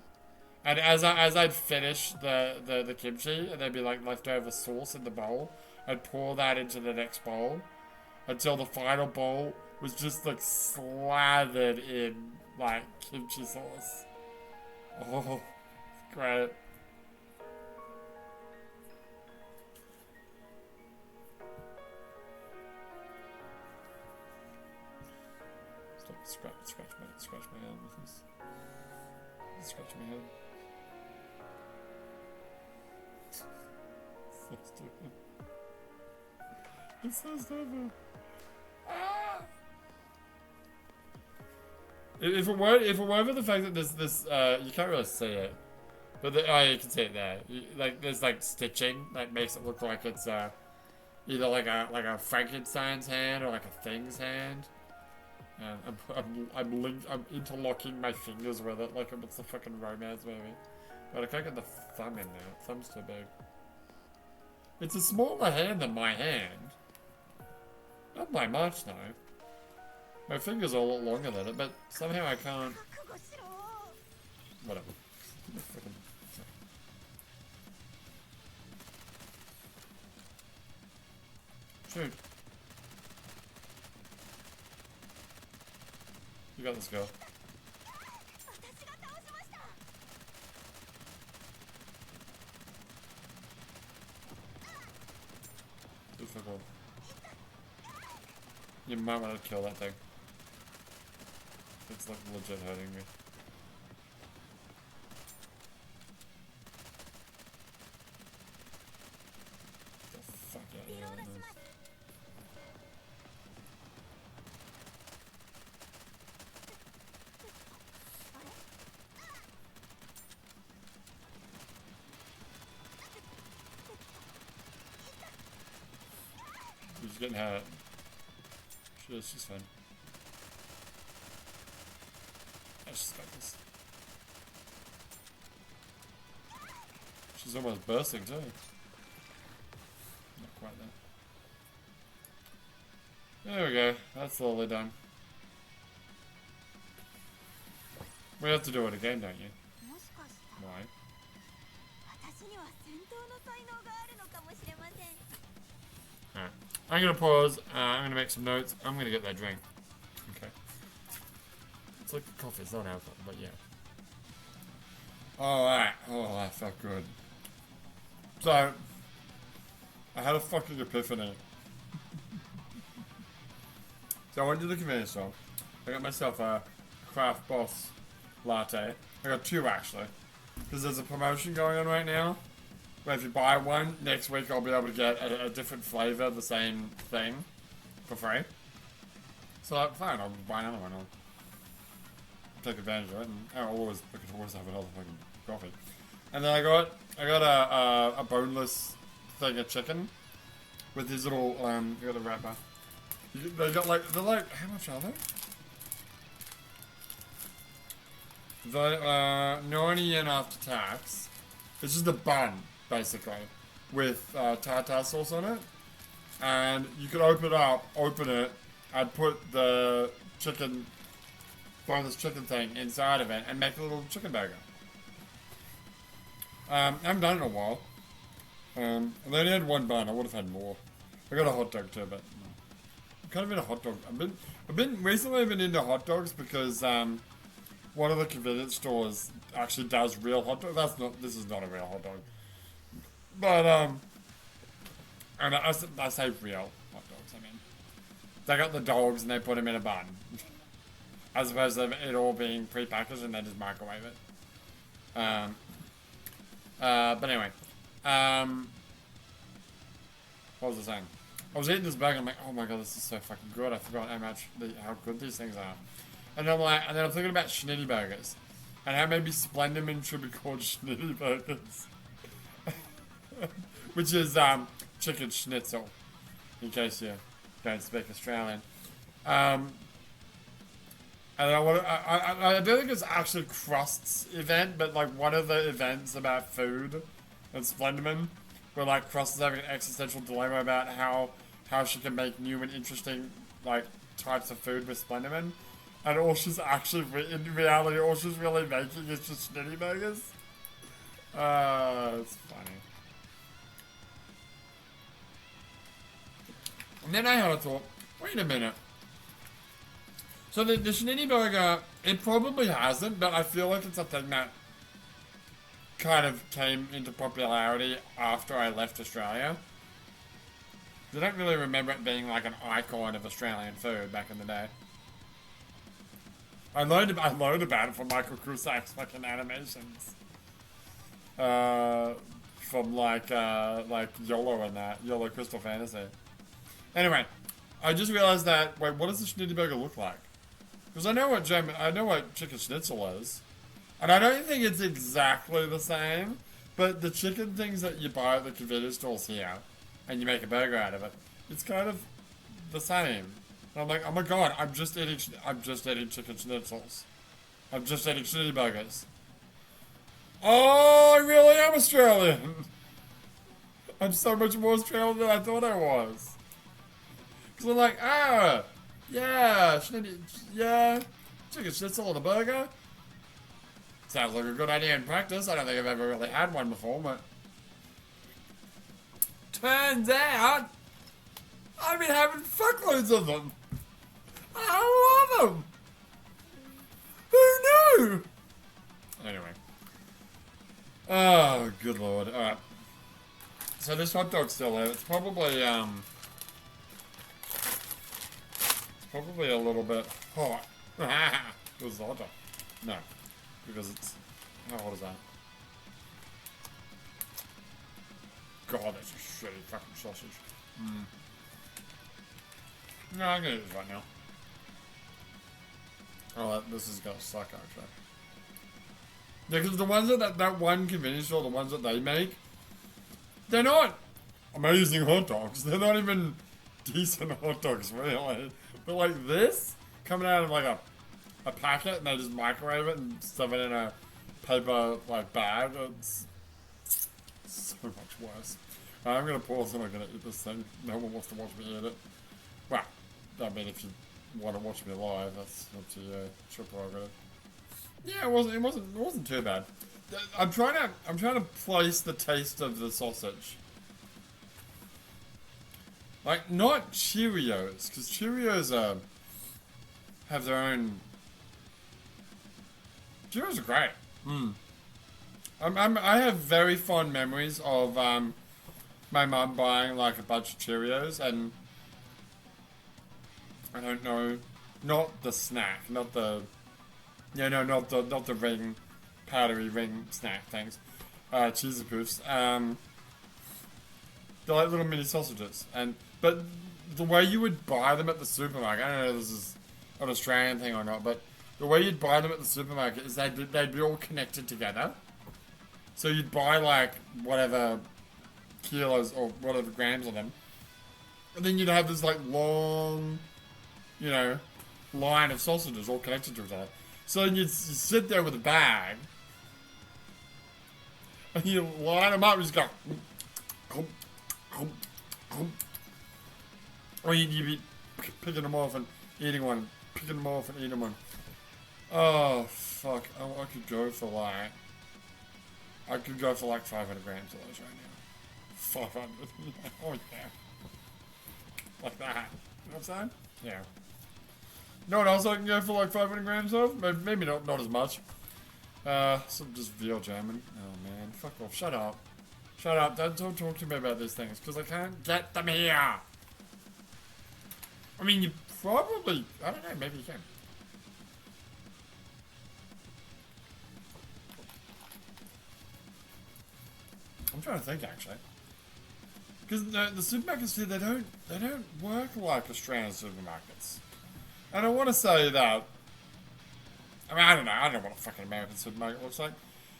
and as I'd finish the kimchi, and there'd be like leftover sauce in the bowl, I'd pour that into the next bowl, until the final bowl was just like slathered in like kimchi sauce. Oh, great. Stop, scratch my hand with this. Scratch my head. So stupid. It's so stupid. Ah! If it weren't for the fact that there's this, you can't really see it, but oh, you can see it there. Like there's like stitching that makes it look like it's either like a Frankenstein's hand or like a thing's hand. And I'm interlocking my fingers with it like it's a fucking romance movie. But I can't get the thumb in there. The thumb's too big. It's a smaller hand than my hand. Not by much though. My fingers are a lot longer than it, but somehow I can't. Whatever. Shoot. You got this, girl. Good fuck off. You might want to kill that thing. It's like legit hurting me. Get the fuck out of here, that noise. She's getting hurt. She's fine. She's got this. She's almost bursting too. Not quite there. There we go. That's slowly done. We have to do it again, don't you? Why? Alright. I'm gonna pause. I'm gonna make some notes. I'm gonna get that drink. Okay. It's like coffee, it's not alcohol, but yeah. Alright. Oh, that felt good. So, I had a fucking epiphany. So I went to the convenience store. I got myself a Craft Boss latte. I got two actually. Because there's a promotion going on right now. Where if you buy one, next week I'll be able to get a different flavor, the same thing, for free. So like, fine, I'll buy another one. I'll take advantage of it, and I can always have another fucking coffee. And then I got a boneless thing of chicken with these little you got the wrapper. They're like how much are they? They're 90 yen after tax. It's just a bun basically with tartar sauce on it, and you could open it, and put the boneless chicken thing inside of it and make a little chicken burger. I haven't done it in a while. And they only had one bun. I would have had more. I got a hot dog too, but I'm kind of in a hot dog. Recently I've been into hot dogs because one of the convenience stores actually does real hot dogs. This is not a real hot dog. But and I say real hot dogs. I mean, they got the dogs and they put them in a bun, as opposed to it all being pre-packaged and they just microwave it. But anyway, what was I saying? I was eating this burger. I'm like, oh my god, this is so fucking good. I forgot how good these things are. And then I'm thinking about Schnitty burgers, and how maybe Splenderman should be called Schnitty burgers, which is chicken schnitzel, in case you don't speak Australian. And I don't think it's actually Crust's event, but like one of the events about food at Splenderman, where like Crust is having an existential dilemma about how she can make new and interesting like types of food with Splenderman. And all she's actually, in reality, all she's really making is just Schnitty burgers. It's funny. And then I had a thought, wait a minute. So the Schnitty burger, it probably hasn't, but I feel like it's a thing that kind of came into popularity after I left Australia. I don't really remember it being like an icon of Australian food back in the day. I learned about it from Michael Cusack's fucking animations. from like YOLO and that YOLO Crystal Fantasy. Anyway, I just realized that. Wait, what does the Schnitty Burger look like? Because I know what chicken schnitzel is, and I don't think it's exactly the same. But the chicken things that you buy at the convenience stores here, and you make a burger out of it, it's kind of the same. And I'm like, oh my god, I'm just eating chicken schnitzels. I'm just eating Schnitty Burgers. Oh, I really am Australian. I'm so much more Australian than I thought I was. Because I'm like, yeah, chicken schnitzel on a burger. Sounds like a good idea in practice. I don't think I've ever really had one before, but turns out I've been having fuckloads of them. I love them. Who knew? Anyway. Oh, good lord. Alright. So this hot dog's still there. It's probably a little bit hot. It was the hot dog. No. Because it's... How hot is that? God, that's a shitty fucking sausage. No, I'm gonna eat this right now. Oh, this is gonna suck, actually. Yeah, because the ones that one convenience store, the ones that they make, they're not amazing hot dogs. They're not even decent hot dogs, really. But like this, coming out of like a packet, and they just microwave it and stuff it in a paper like bag. It's so much worse. I'm gonna pause and I'm gonna eat this thing. No one wants to watch me eat it. Well, I mean, if you want to watch me live, that's up to you. It's your prerogative. Yeah, it wasn't too bad. I'm trying to place the taste of the sausage. Like, not Cheerios, because Cheerios have their own. Cheerios are great. I have very fond memories of my mum buying like a bunch of Cheerios, and I don't know, not the snack, not the ring, powdery ring snack things, cheesy poofs. They're like little mini sausages, but the way you would buy them at the supermarket, I don't know if this is an Australian thing or not, but the way you'd buy them at the supermarket is they'd be all connected together. So you'd buy like whatever kilos or whatever grams of them, and then you'd have this like long, line of sausages all connected to each other. So you'd sit there with a bag, and you line them up and just go, or you'd be picking them off and eating one, picking them off and eating one. Oh, fuck. I could go for like 500 grams of those right now. 500. Oh, yeah. Like that. You know what I'm saying? Yeah. No one else I can go for like 500 grams of? Maybe not as much. Some just veal jamming. Oh, man. Fuck off. Shut up. Shut up. Don't talk to me about these things, because I can't get them here. I mean, you probably... I don't know. Maybe you can. I'm trying to think, actually. Because the supermarkets here, they don't work like Australian supermarkets. And I want to say that... I mean, I don't know what a fucking American supermarket looks like.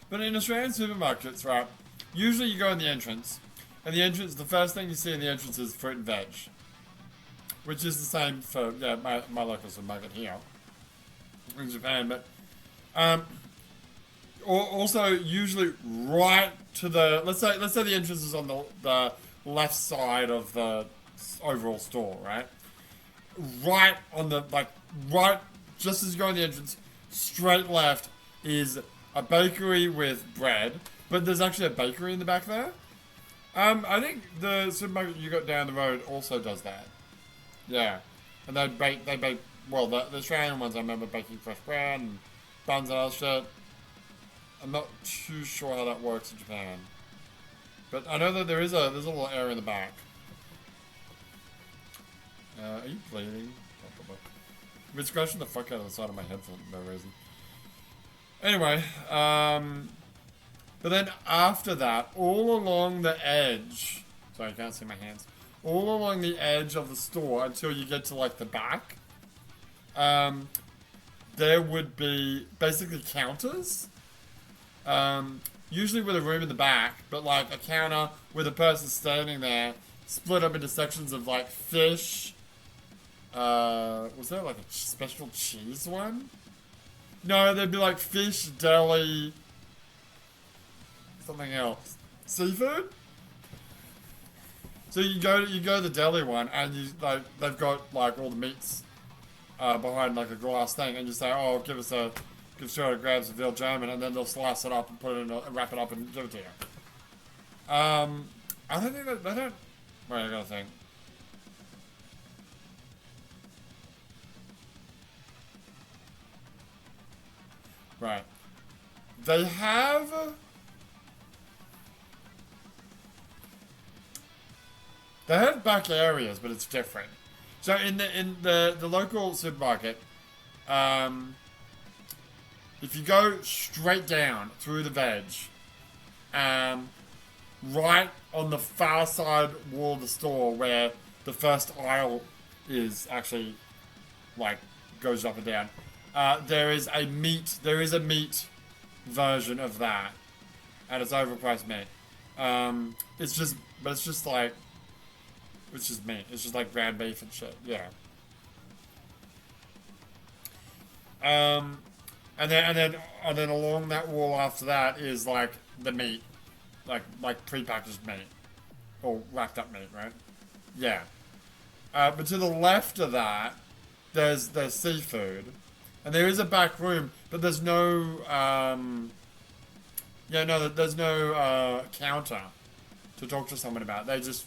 But in Australian supermarkets, right, usually you go in the entrance, and the first thing you see in the entrance is fruit and veg. Which is the same for, my local supermarket here in Japan, but, also usually right to the, let's say the entrance is on the left side of the overall store, right? Right on the, right, just as you go in the entrance, straight left is a bakery with bread, but there's actually a bakery in the back there. I think the supermarket you got down the road also does that. Yeah. And they bake, well, the Australian ones I remember baking fresh bread and buns and other shit. I'm not too sure how that works in Japan. But I know that there's a little area in the back. Are you bleeding? I've been scratching the fuck out of the side of my head for no reason. Anyway, But then after that, all along the edge, sorry, you can't see my hands, all along the edge of the store until you get to like the back, there would be basically counters, usually with a room in the back, but like a counter with a person standing there, split up into sections of like fish. Was there like a special cheese one? No, there'd be like fish, deli, something else. Seafood? So you go to the deli one and you like they've got like all the meats behind like a glass thing, and you say, oh, give us 200 grams of veal German, and then they'll slice it up and put it in wrap it up and give it to you. I don't think that they don't. Wait, I gotta think. Right. They have back areas, but it's different. So in the local supermarket, if you go straight down through the veg, right on the far side wall of the store where the first aisle is actually like goes up and down, there is a meat version of that, and it's overpriced meat. It's just like, it's just meat. It's just like ground beef and shit. Yeah. And then along that wall after that is like the meat, like prepackaged meat, or wrapped up meat, right? Yeah. But to the left of that, there's seafood, and there is a back room, but there's no there's no counter to talk to someone about. They just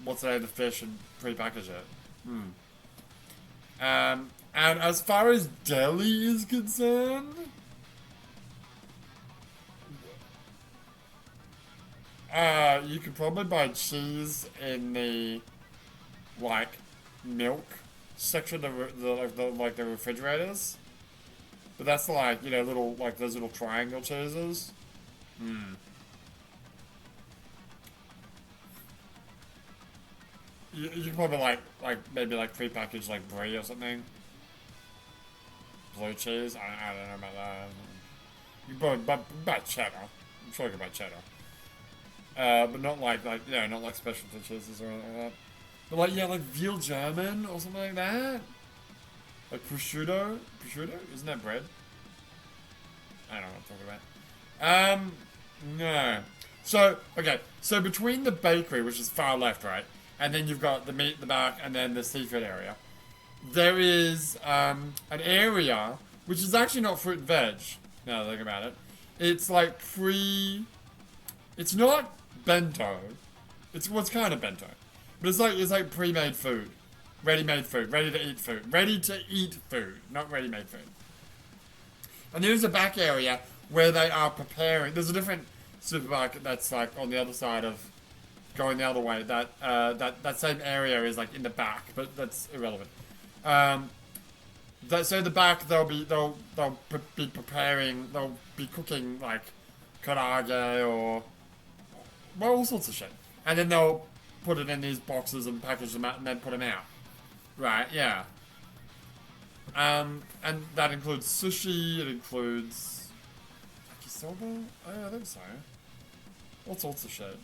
what's the name of the fish and prepackage it. And as far as deli is concerned, you could probably buy cheese in the like milk section of the refrigerators, but that's like, you know, little like those little triangle cheeses. You can probably maybe prepackaged like brie or something. Blue cheese. I don't know about that. You can probably buy cheddar. I'm sure you can buy cheddar. But not like not like specialty cheeses or anything like that. But like veal German or something like that. Like prosciutto. Prosciutto? Isn't that bread? I don't know what I'm talking about. No. So, okay. So between the bakery, which is far left, right? And then you've got the meat in the back and then the seafood area. There is an area which is actually not fruit and veg, now that I think about it. It's like it's not bento. It's kind of bento. But it's like pre-made food. Ready-made food. Ready to eat food. Ready to eat food. Not ready-made food. And there's a back area where they are preparing. There's a different supermarket that's like on the other side of going the other way. That same area is like in the back, but that's irrelevant. So the back they'll be preparing. They'll be cooking like karaage or well, all sorts of shit, and then they'll put it in these boxes and package them out and then put them out. Right? Yeah. And that includes sushi. It includes yakisoba. I think so. All sorts of shit.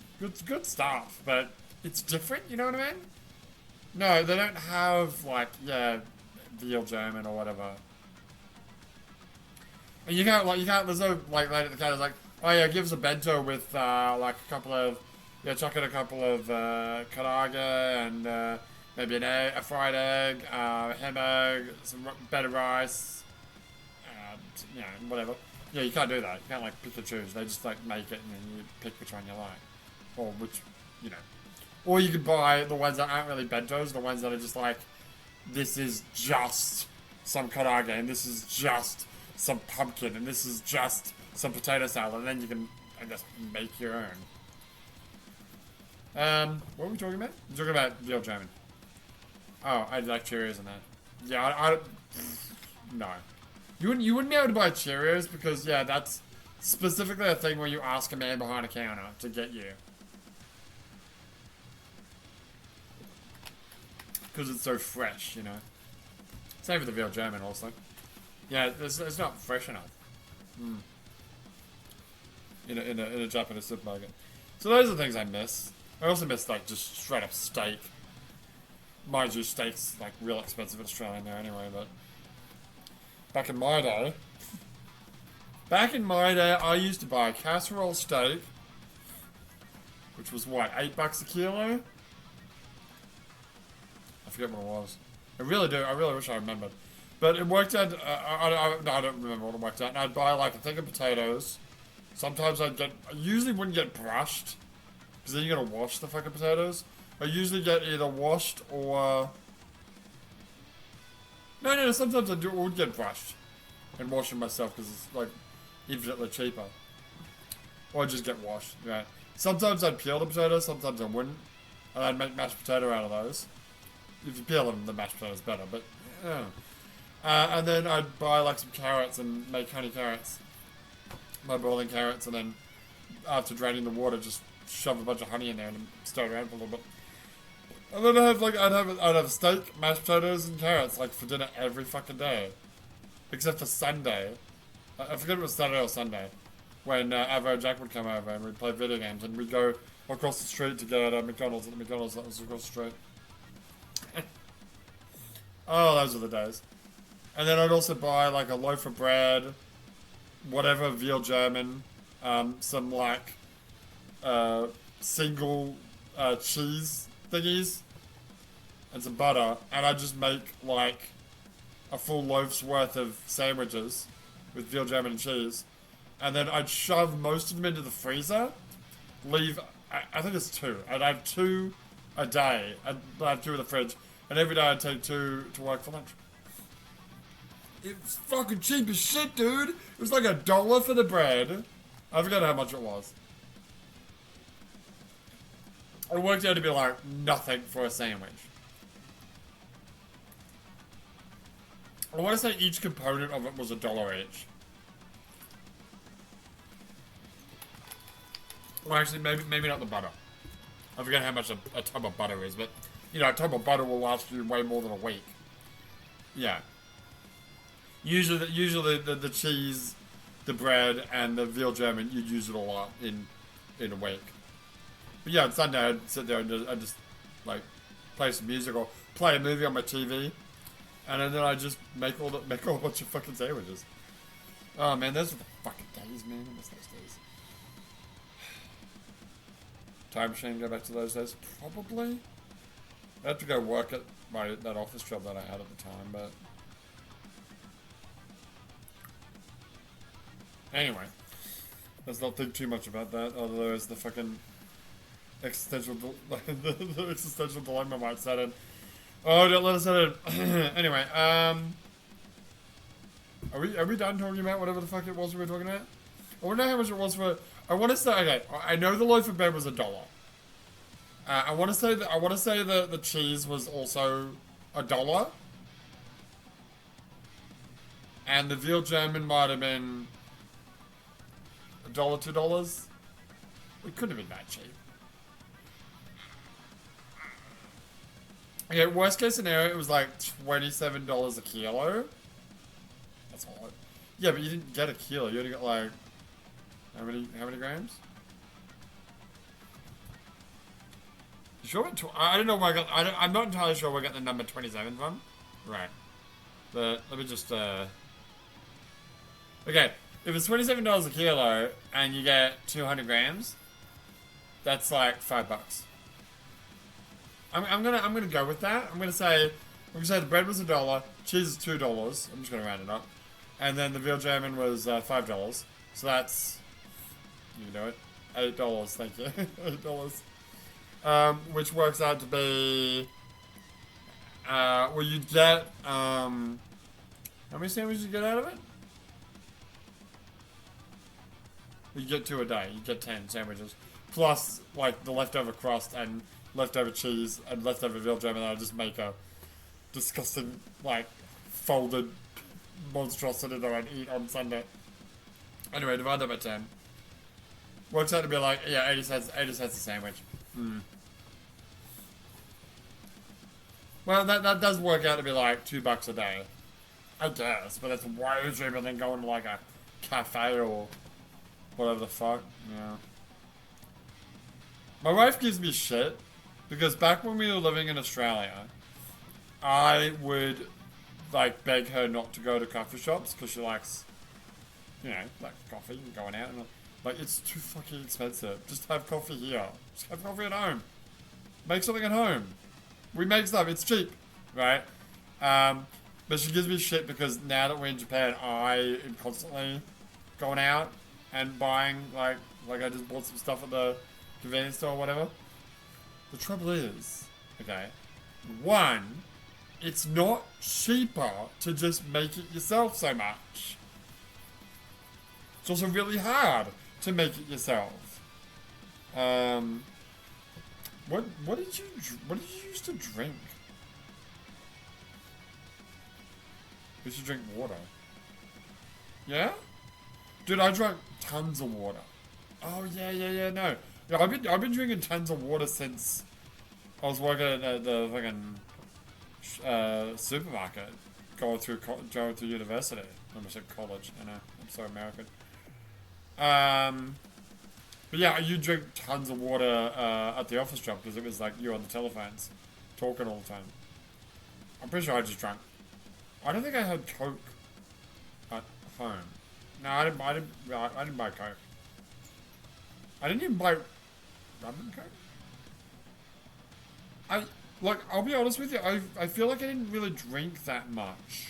Good stuff, but it's different. You know what I mean? No, they don't have like veal German or whatever. And you can't. There's no like lady at the counter's like, oh yeah, give us a bento with like a couple of chuck in a couple of karaage and maybe a fried egg, ham egg, some better rice, whatever. Yeah, you can't do that. You can't like pick and choose. They just like make it and then you pick which one you like, or which, you know. Or you could buy the ones that aren't really bentos, the ones that are just like, this is just some karaage and this is just some pumpkin and this is just some potato salad, and then you can, I guess, make your own. What were we talking about? We're talking about veal German. Oh, I'd like Cheerios in that. Yeah, no. You wouldn't be able to buy Cheerios because, yeah, that's specifically a thing where you ask a man behind a counter to get you. Because it's so fresh, you know. Same with the veal German also. Yeah, it's not fresh enough. Mm. In a Japanese supermarket. So those are the things I miss. I also miss like just straight up steak. Mind you, steak's like real expensive in Australia now anyway, but back in my day, I used to buy a casserole steak, which was what, $8 a kilo? I forget what it was. I really do. I really wish I remembered. But it worked out. I don't remember what it worked out. And I'd buy like a thing of potatoes. Sometimes I usually wouldn't get brushed, because then you gotta wash the fucking potatoes. I usually get either washed or no. Sometimes I would get brushed and wash them myself because it's like infinitely cheaper. Or I'd just get washed. Right. Sometimes I'd peel the potatoes. Sometimes I wouldn't, and I'd make mashed potato out of those. If you peel them, the mashed potato's better. But yeah. And then I'd buy like some carrots and make honey carrots. My boiling carrots, and then after draining the water, just shove a bunch of honey in there and stir it around for a little bit. And then I'd have steak, mashed potatoes, and carrots like for dinner every fucking day, except for Sunday. I forget if it was Saturday or Sunday, when Avo and Jack would come over and we'd play video games, and we'd go across the street to get McDonald's at the McDonald's that was across the street. Oh, those are the days. And then I'd also buy like a loaf of bread, whatever veal German, some like single cheese thingies, and some butter, and I'd just make like a full loaf's worth of sandwiches with veal German and cheese, and then I'd shove most of them into the freezer, leave, I think it's 2, I'd have 2 a day, I'd have 2 in the fridge, and every day I'd take 2 to work for lunch. It was fucking cheap as shit, dude. It was like $1 for the bread. I forgot how much it was. It worked out to be like nothing for a sandwich. I want to say each component of it was $1 each. Well, actually, maybe not the butter. I forget how much a tub of butter is, but you know, a tub of butter will last you way more than a week. Yeah. Usually the cheese, the bread, and the veal German, you'd use it a lot in a week. But yeah, on Sunday I'd sit there and I'd just like play some music or play a movie on my TV, and then I'd just make a bunch of fucking sandwiches. Oh man, those were the fucking days, man. I miss those days. Time machine, go back to those days? Probably. I had to go work at that office job that I had at the time, but anyway, let's not think too much about that. Although there's the fucking existential the existential dilemma might set in. Oh, don't let us set in. Anyway, are we done talking about whatever the fuck it was we were talking about? I wonder how much it was for. I want to say, okay, I know the loaf of bread was $1. I want to say that the cheese was also $1, and the veal German might have been $1, $2. It couldn't have been that cheap. Okay, worst case scenario, it was like $27 a kilo. That's all. Yeah, but you didn't get a kilo. You only got like how many grams? You sure? I don't know where I got. I'm not entirely sure where I got the number 27 from. Right. But let me just. Okay, if it's $27 a kilo and you get 200 grams, that's like $5. I'm gonna go with that. I'm gonna say the bread was $1, cheese is $2. I'm just gonna round it up, and then the veal German was $5. So that's, you know it, $8. Thank you, $8. Which works out to be well, you get how many sandwiches you get out of it? You get 2 a day. You get 10 sandwiches plus like the leftover crust and leftover cheese and leftover veal German, and I just make a disgusting, like, folded monstrosity that I'd eat on Sunday. Anyway, divide that by 10. Works out to be like, yeah, 80 cents a sandwich. Hmm. Well, that does work out to be like $2 a day. I guess, but that's way cheaper than going to like a cafe or whatever the fuck. Yeah. My wife gives me shit because back when we were living in Australia, I would like beg her not to go to coffee shops because she likes, you know, like coffee and going out and like it's too fucking expensive. Just have coffee here. Just have coffee at home. Make something at home. We make stuff. It's cheap, right? But she gives me shit because now that we're in Japan, I am constantly going out and buying like I just bought some stuff at the convenience store or whatever. The trouble is, okay, one, it's not cheaper to just make it yourself so much. It's also really hard to make it yourself. What did you used to drink? You used to drink water. Yeah? Dude, I drank tons of water. Oh yeah, no. Yeah, I've been drinking tons of water since I was working at the fucking supermarket, going through university. I almost said college. I know, I'm so American. But yeah, you drink tons of water at the office job because it was like you on the telephones, talking all the time. I'm pretty sure I just drank. I don't think I had Coke at home. No, I didn't buy Coke. I didn't even buy rum and Coke. I'll be honest with you, I feel like I didn't really drink that much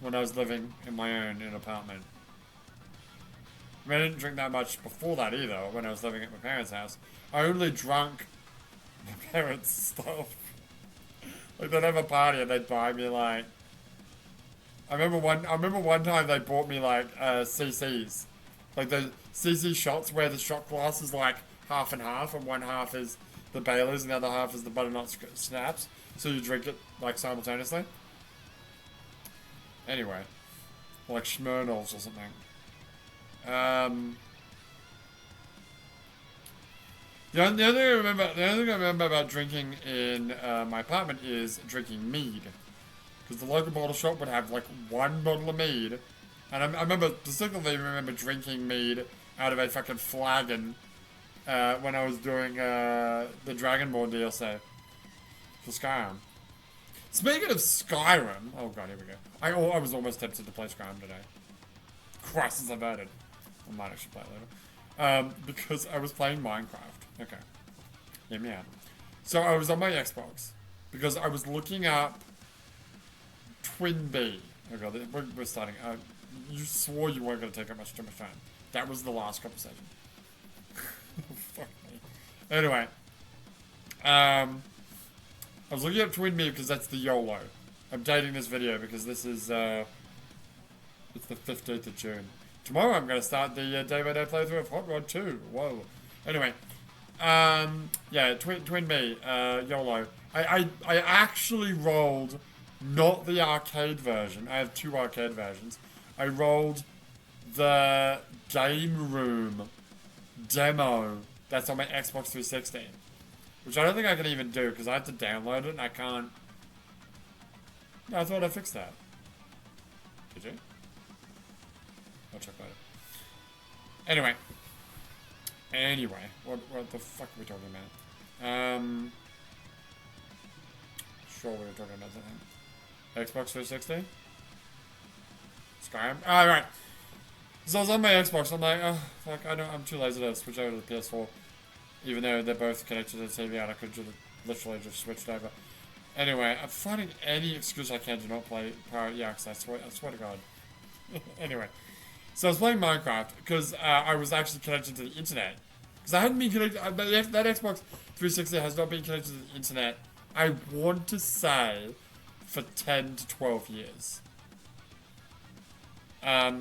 when I was living in my own in an apartment. I mean, I didn't drink that much before that either, when I was living at my parents' house. I only drank my parents' stuff. Like, they'd have a party and they'd buy me, like... I remember one time they bought me, like, CCs. Like, the CC shots where the shot glass is, like, half and half, and one half is the Baileys and the other half is the butternut snaps. So you drink it, like, simultaneously. Anyway. Like Smirnoffs or something. The only thing I remember about drinking in my apartment is drinking mead. Because the local bottle shop would have like one bottle of mead. And I distinctly remember drinking mead out of a fucking flagon when I was doing the Dragonborn DLC for Skyrim. Speaking of Skyrim, oh god, here we go. I was almost tempted to play Skyrim today. Christ, since I voted. I might actually play it later. Because I was playing Minecraft. Okay. Hear me out. So I was on my Xbox. Because I was looking up Twin B. Oh god, we're starting. You swore you weren't going to take up too much time. That was the last conversation. Fuck me. Anyway. I was looking up Twin B because that's the YOLO. I'm dating this video because this is, it's the 15th of June. Tomorrow I'm going to start the day-by-day playthrough of Hot Rod 2. Whoa. Anyway. Yeah, Twin B, YOLO. I actually rolled not the arcade version. I have two arcade versions. I rolled the game room demo that's on my Xbox 360. Which I don't think I can even do because I have to download it and I can't. No, I thought I fixed that. Did you? I'll check later. Anyway, what the fuck are we talking about? Sure, we were talking about something. Xbox 360? Skyrim? Oh, right. So I was on my Xbox, I'm like, oh, fuck, I'm too lazy to switch over to the PS4. Even though they're both connected to the TV and I could just literally just switched over. Anyway, I'm finding any excuse I can to not play Pirate Yaks, I swear to God. Anyway. So I was playing Minecraft because I was actually connected to the internet. Because I hadn't been connected, that Xbox 360 has not been connected to the internet, I want to say, for 10 to 12 years. I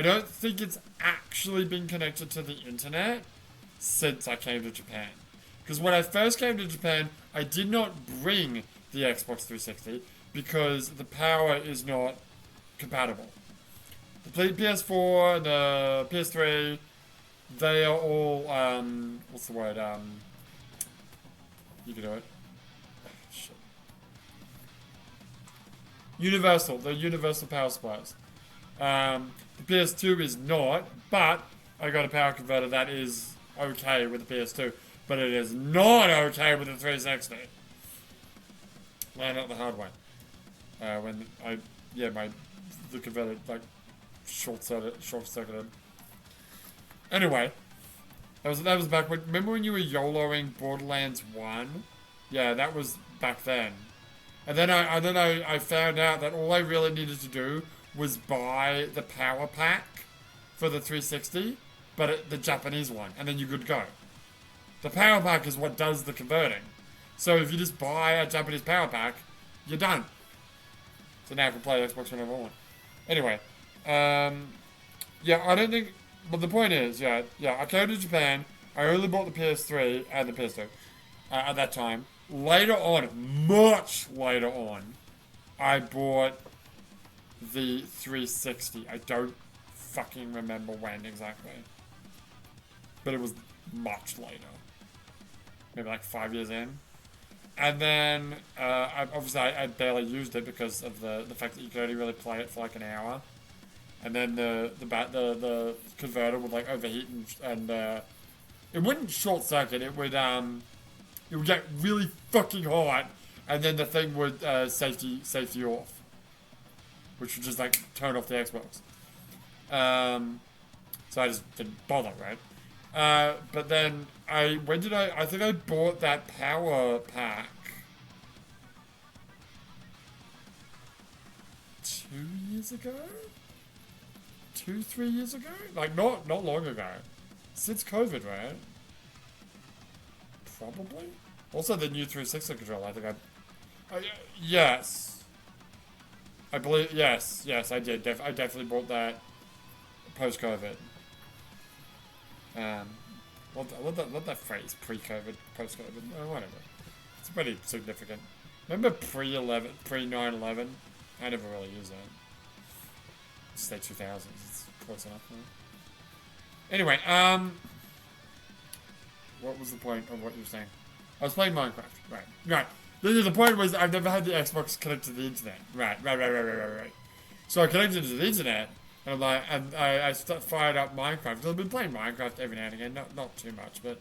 don't think it's actually been connected to the internet since I came to Japan. Because when I first came to Japan, I did not bring the Xbox 360 because the power is not compatible. The PS4, the PS3, they are all, what's the word, you can do it. Shit. Universal, they're universal power supplies. The PS2 is not, but I got a power converter that is okay with the PS2, but it is not okay with the 360. Learned out the hard way. When the converter, like, short-circuited. Anyway, that was back when, remember when you were YOLOing Borderlands 1? Yeah, that was back then. And then I found out that all I really needed to do was buy the power pack for the 360, but the Japanese one, and then you're good to go. The power pack is what does the converting. So if you just buy a Japanese power pack, you're done. So now I can play Xbox whenever I want. Anyway, yeah, I don't think. But the point is, yeah, I came to Japan. I only bought the PS3 and the PS2 at that time. Later on, much later on, I bought the 360. I don't fucking remember when exactly, but it was much later. Maybe like 5 years in. And then, obviously, I barely used it because of the fact that you could only really play it for like an hour. And then the converter would like overheat and it wouldn't short circuit. It would get really fucking hot, and then the thing would safety off, which would just like turn off the Xbox. So I just didn't bother, right? But then I think I bought that power pack 2 years ago. 3 years ago? Like, not long ago. Since COVID, right? Probably? Also, the new 360 controller, I think yes. I believe, yes, I did. I definitely bought that post-COVID. What that phrase? Pre-COVID, post-COVID? Oh, whatever. It's pretty significant. Remember pre-9/11? I never really used that. Say 2000s. It's close enough. Right? Anyway, what was the point of what you were saying? I was playing Minecraft. Right. The point was I've never had the Xbox connected to the internet. Right. So I connected to the internet, and I'm like, and I fired up Minecraft. I've been playing Minecraft every now and again, not too much, but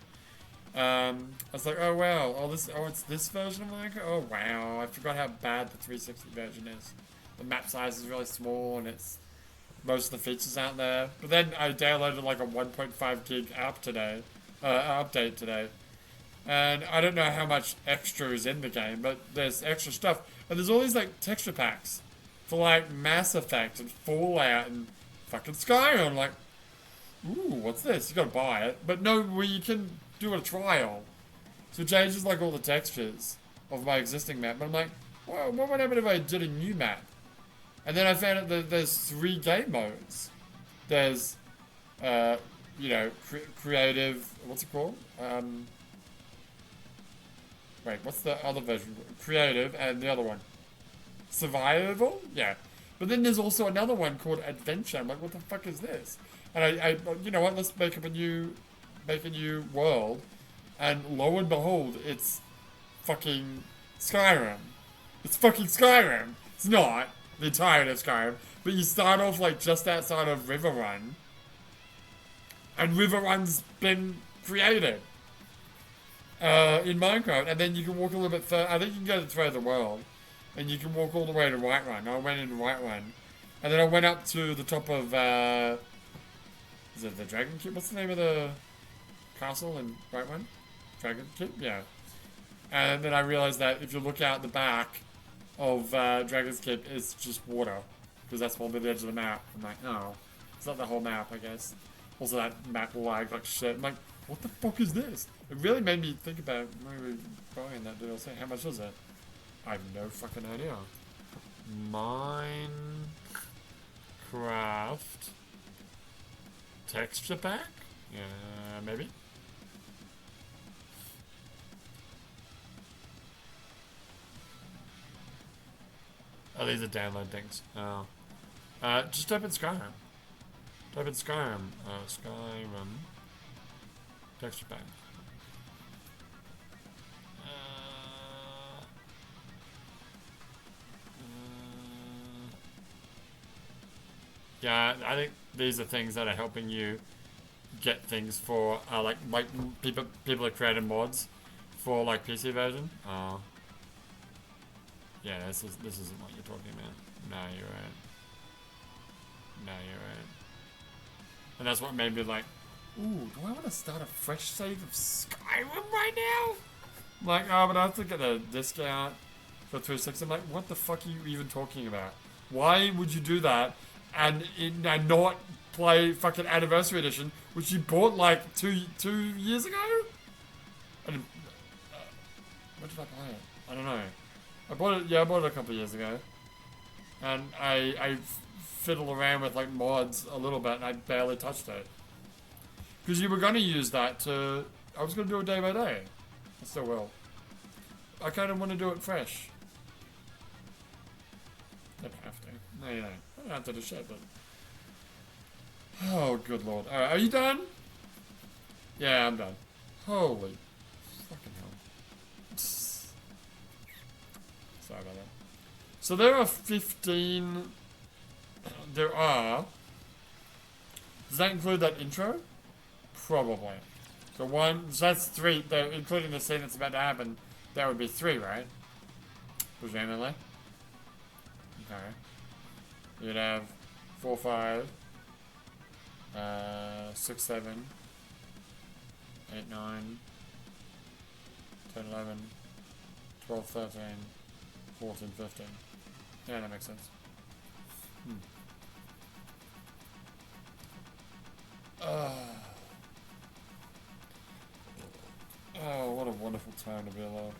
I was like, oh wow, it's this version of Minecraft. Oh wow, I forgot how bad the 360 version is. The map size is really small, and most of the features aren't there. But then I downloaded like a 1.5 gig update today. And I don't know how much extra is in the game, but there's extra stuff. And there's all these like texture packs for like Mass Effect and Fallout and fucking Skyrim. I'm like, ooh, what's this? You gotta buy it. But no, you can do a trial. So it changes like all the textures of my existing map. But I'm like, well, what would happen if I did a new map? And then I found out that there's 3 game modes. There's, creative. What's it called? Wait, what's the other version? Creative, and the other one, survival. Yeah, but then there's also another one called adventure. I'm like, what the fuck is this? And I you know what? Let's make a new world. And lo and behold, it's fucking Skyrim. It's fucking Skyrim. It's not the entirety of Skyrim, but you start off like just outside of Riverrun, and Riverrun's been created in Minecraft, and then you can walk a little bit further. I think you can go to the the world, and you can walk all the way to Whiterun. I went in Whiterun, and then I went up to the top of is it the Dragon Keep? What's the name of the castle in Whiterun? Dragon Keep, yeah. And then I realized that if you look out the back of Dragon's Keep, it's just water, because that's on the edge of the map. I'm like, oh, it's not the whole map, I guess. Also, that map lagged like shit. I'm like, what the fuck is this? It really made me think about maybe buying that DLC. How much is it? I have no fucking idea. Minecraft texture pack? Yeah, maybe. Oh, these are download things. Oh. Just open Skyrim. Type in Skyrim. Skyrim. Texture pack. Yeah, I think these are things that are helping you get things for like people are creating mods for like PC version. Yeah, this isn't what you're talking about. No, you're right. No, you're right. And that's what made me like, ooh, do I want to start a fresh save of Skyrim right now? I'm like, oh, but I have to get a discount for 360. I'm like, what the fuck are you even talking about? Why would you do that and not play fucking Anniversary Edition, which you bought like two years ago? I didn't, when did I buy it? I don't know. I bought it a couple of years ago. And I fiddled around with like mods a little bit and I barely touched it. Because you were going to use that to... I was going to do it day by day. I still will. I kind of want to do it fresh. I don't have to. No, you don't. I don't have to do shit, but... Oh, good lord. Alright, are you done? Yeah, I'm done. Holy fucking hell. Sorry about that. So there are 15... There are... Does that include that intro? Probably. So that's 3, including the scene that's about to happen, that would be 3, right? Presumably. Okay. You'd have 4, 5, 6, 7, 8, 9, 10, 11, 12, 13, 14, 15. Yeah, that makes sense. Oh, what a wonderful time to be alive.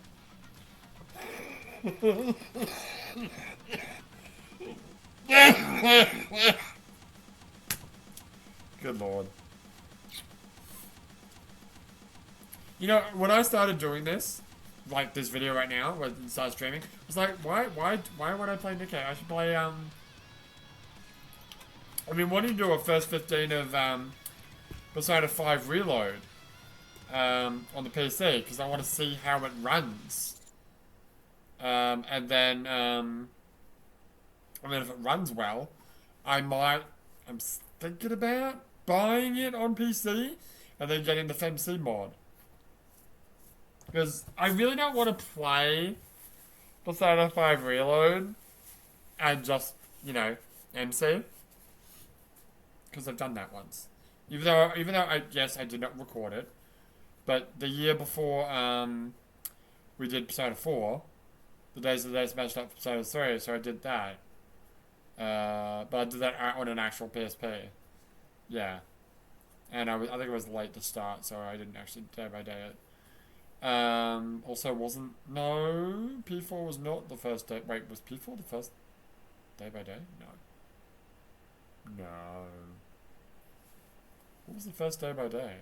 Good lord. You know, when I started doing this, like this video right now, when I started streaming, I was like, why would I play Nikke? I should play, I mean, wanting to do a first 15 of, Persona 5 Reload, on the PC, because I want to see how it runs. And then if it runs well, I'm thinking about buying it on PC, and then getting the FMC mod. Because I really don't want to play Persona 5 Reload and just, MC. Because I've done that once. Even though I did not record it. But the year before we did Persona 4, the days of the days matched up Persona 3, so I did that. But I did that on an actual PSP. Yeah. And I think it was late to start, so I didn't actually day by day it. Also no, P4 was not the first day. Wait, was P4 the first day by day? No. What was the first day by day?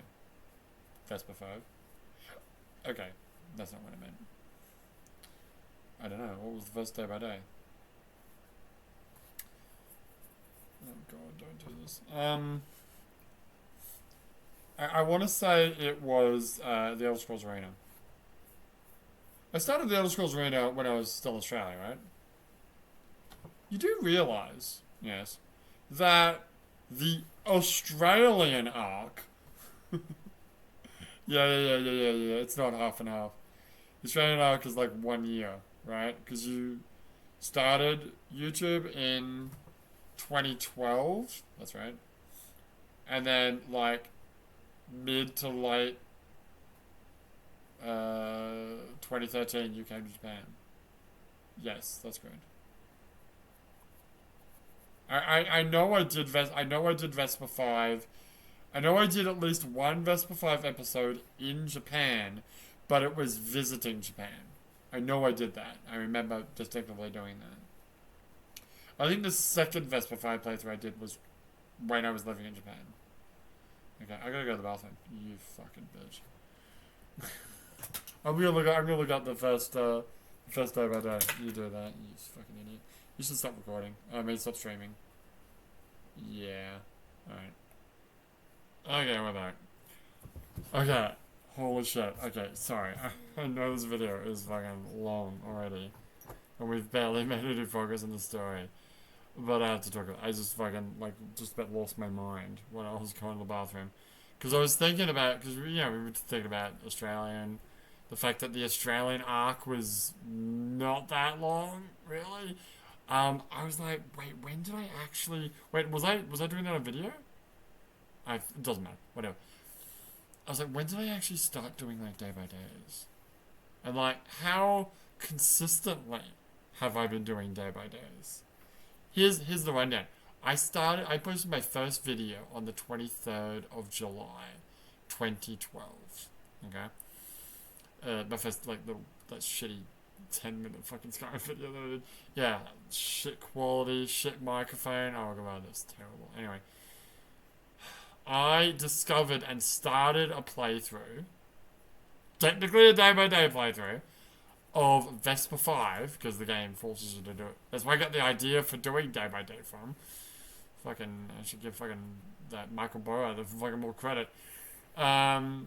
Vespa 5. Okay, that's not what I meant. I don't know, what was the first day by day? Oh god, don't do this. I want to say it was the Elder Scrolls Arena. I started the Elder Scrolls Arena when I was still in Australia, right? You do realise, yes, that the Australian arc... Yeah, it's not half and half. The Australian arc is like 1 year, right? Because you started YouTube in 2012, that's right. And then like mid to late 2013 you came to Japan. Yes, that's good. I know I did Vespa 5. I know I did at least one Vespa 5 episode in Japan, but it was visiting Japan. I know I did that. I remember distinctly doing that. I think the second Vespa 5 playthrough I did was when I was living in Japan. Okay, I gotta go to the bathroom. You fucking bitch. I'm gonna look up the first day by day. You do that, you fucking idiot. You should stop recording. I mean, stop streaming. Yeah. Alright. Okay, we're back. Okay. Holy shit. Okay, sorry. I know this video is fucking long already. And we've barely made any progress in the story. But I have to talk about it. I just fucking, like, just about lost my mind when I was going to the bathroom. Because I was thinking about, because, we were thinking about Australian, the fact that the Australian arc was not that long, really. I was like, wait, when did I actually, was I doing that on video? It doesn't matter, whatever. I was like, when did I actually start doing, like, day by days? And, like, how consistently have I been doing day by days? Here's the rundown. I posted my first video on the 23rd of July, 2012. Okay? My first, like, that shitty 10-minute fucking Skype video that I did. Yeah, shit quality, shit microphone. Oh god, that's terrible. Anyway. I discovered and started a playthrough, technically a day-by-day playthrough, of Vesper 5, because the game forces you to do it. That's where I got the idea for doing day by day from. Fucking, I should give fucking that Michael Burrow the fucking more credit. I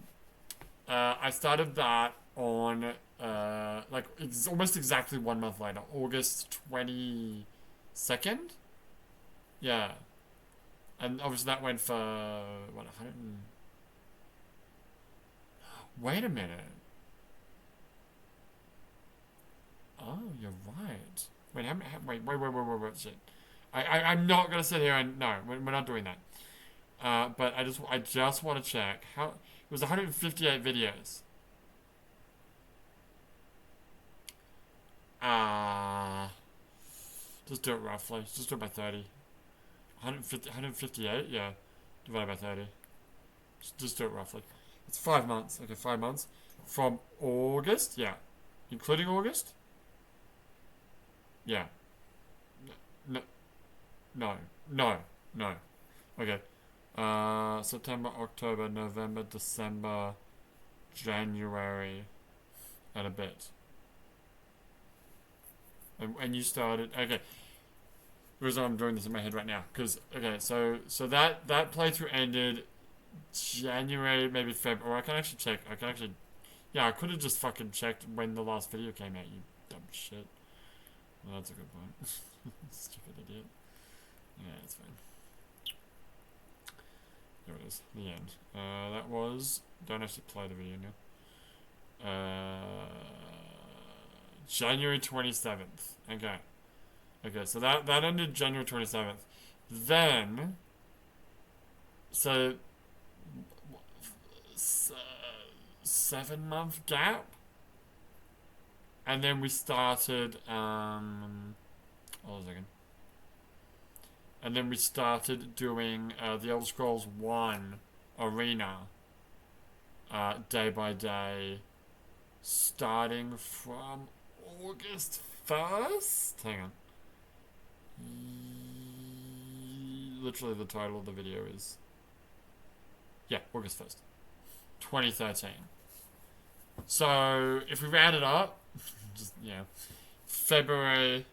started that on, almost exactly 1 month later, August 22nd? Yeah. And obviously that went for, what, 100 and... Wait a minute. Oh, you're right. Wait, wait, shit. I'm not gonna sit here and no, we're not doing that. But I just want to check how it was 158 videos. Just do it roughly. Just do it by 30. 158, yeah, divided by 30. Just do it roughly. It's 5 months. Okay, 5 months from August. Yeah, including August. Yeah. No. Okay. September, October, November, December, January, and a bit. And you started. Okay. The reason I'm doing this in my head right now, because okay, so that playthrough ended January, maybe February. Or I can actually check. Yeah, I could have just fucking checked when the last video came out. You dumb shit. Well, that's a good point. Stupid idiot. Yeah, it's fine. There it is. The end. That was... Don't actually play the video now. January 27th. Okay. Okay, so that ended January 27th. Then... So... 7-month gap? And then we started, hold on a second. And then we started doing the Elder Scrolls 1 Arena day by day, starting from August 1st? Hang on. Literally the title of the video is... Yeah, August 1st. 2013. So, if we round it up, just, yeah, February,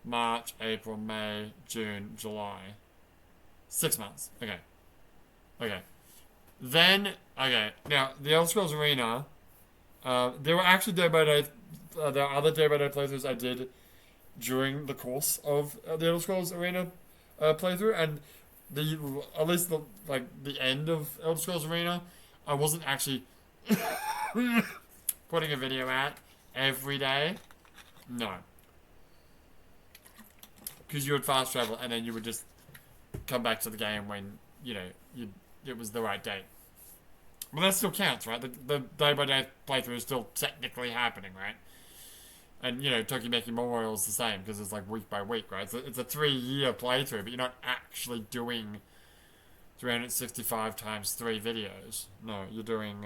March, April, May, June, July. 6 months. Okay. Okay. Then, okay, now, the Elder Scrolls Arena, there were actually day by day, there are other day by day playthroughs I did during the course of the Elder Scrolls Arena playthrough, and at least the end of Elder Scrolls Arena, I wasn't actually putting a video out every day. No. Because you would fast travel and then you would just come back to the game when, it was the right date. Well, that still counts, right? The day-by-day playthrough is still technically happening, right? And, Tokimeki Memorial is the same, because it's like week by week, right? It's a 3-year playthrough, but you're not actually doing 365 times 3 videos. No, you're doing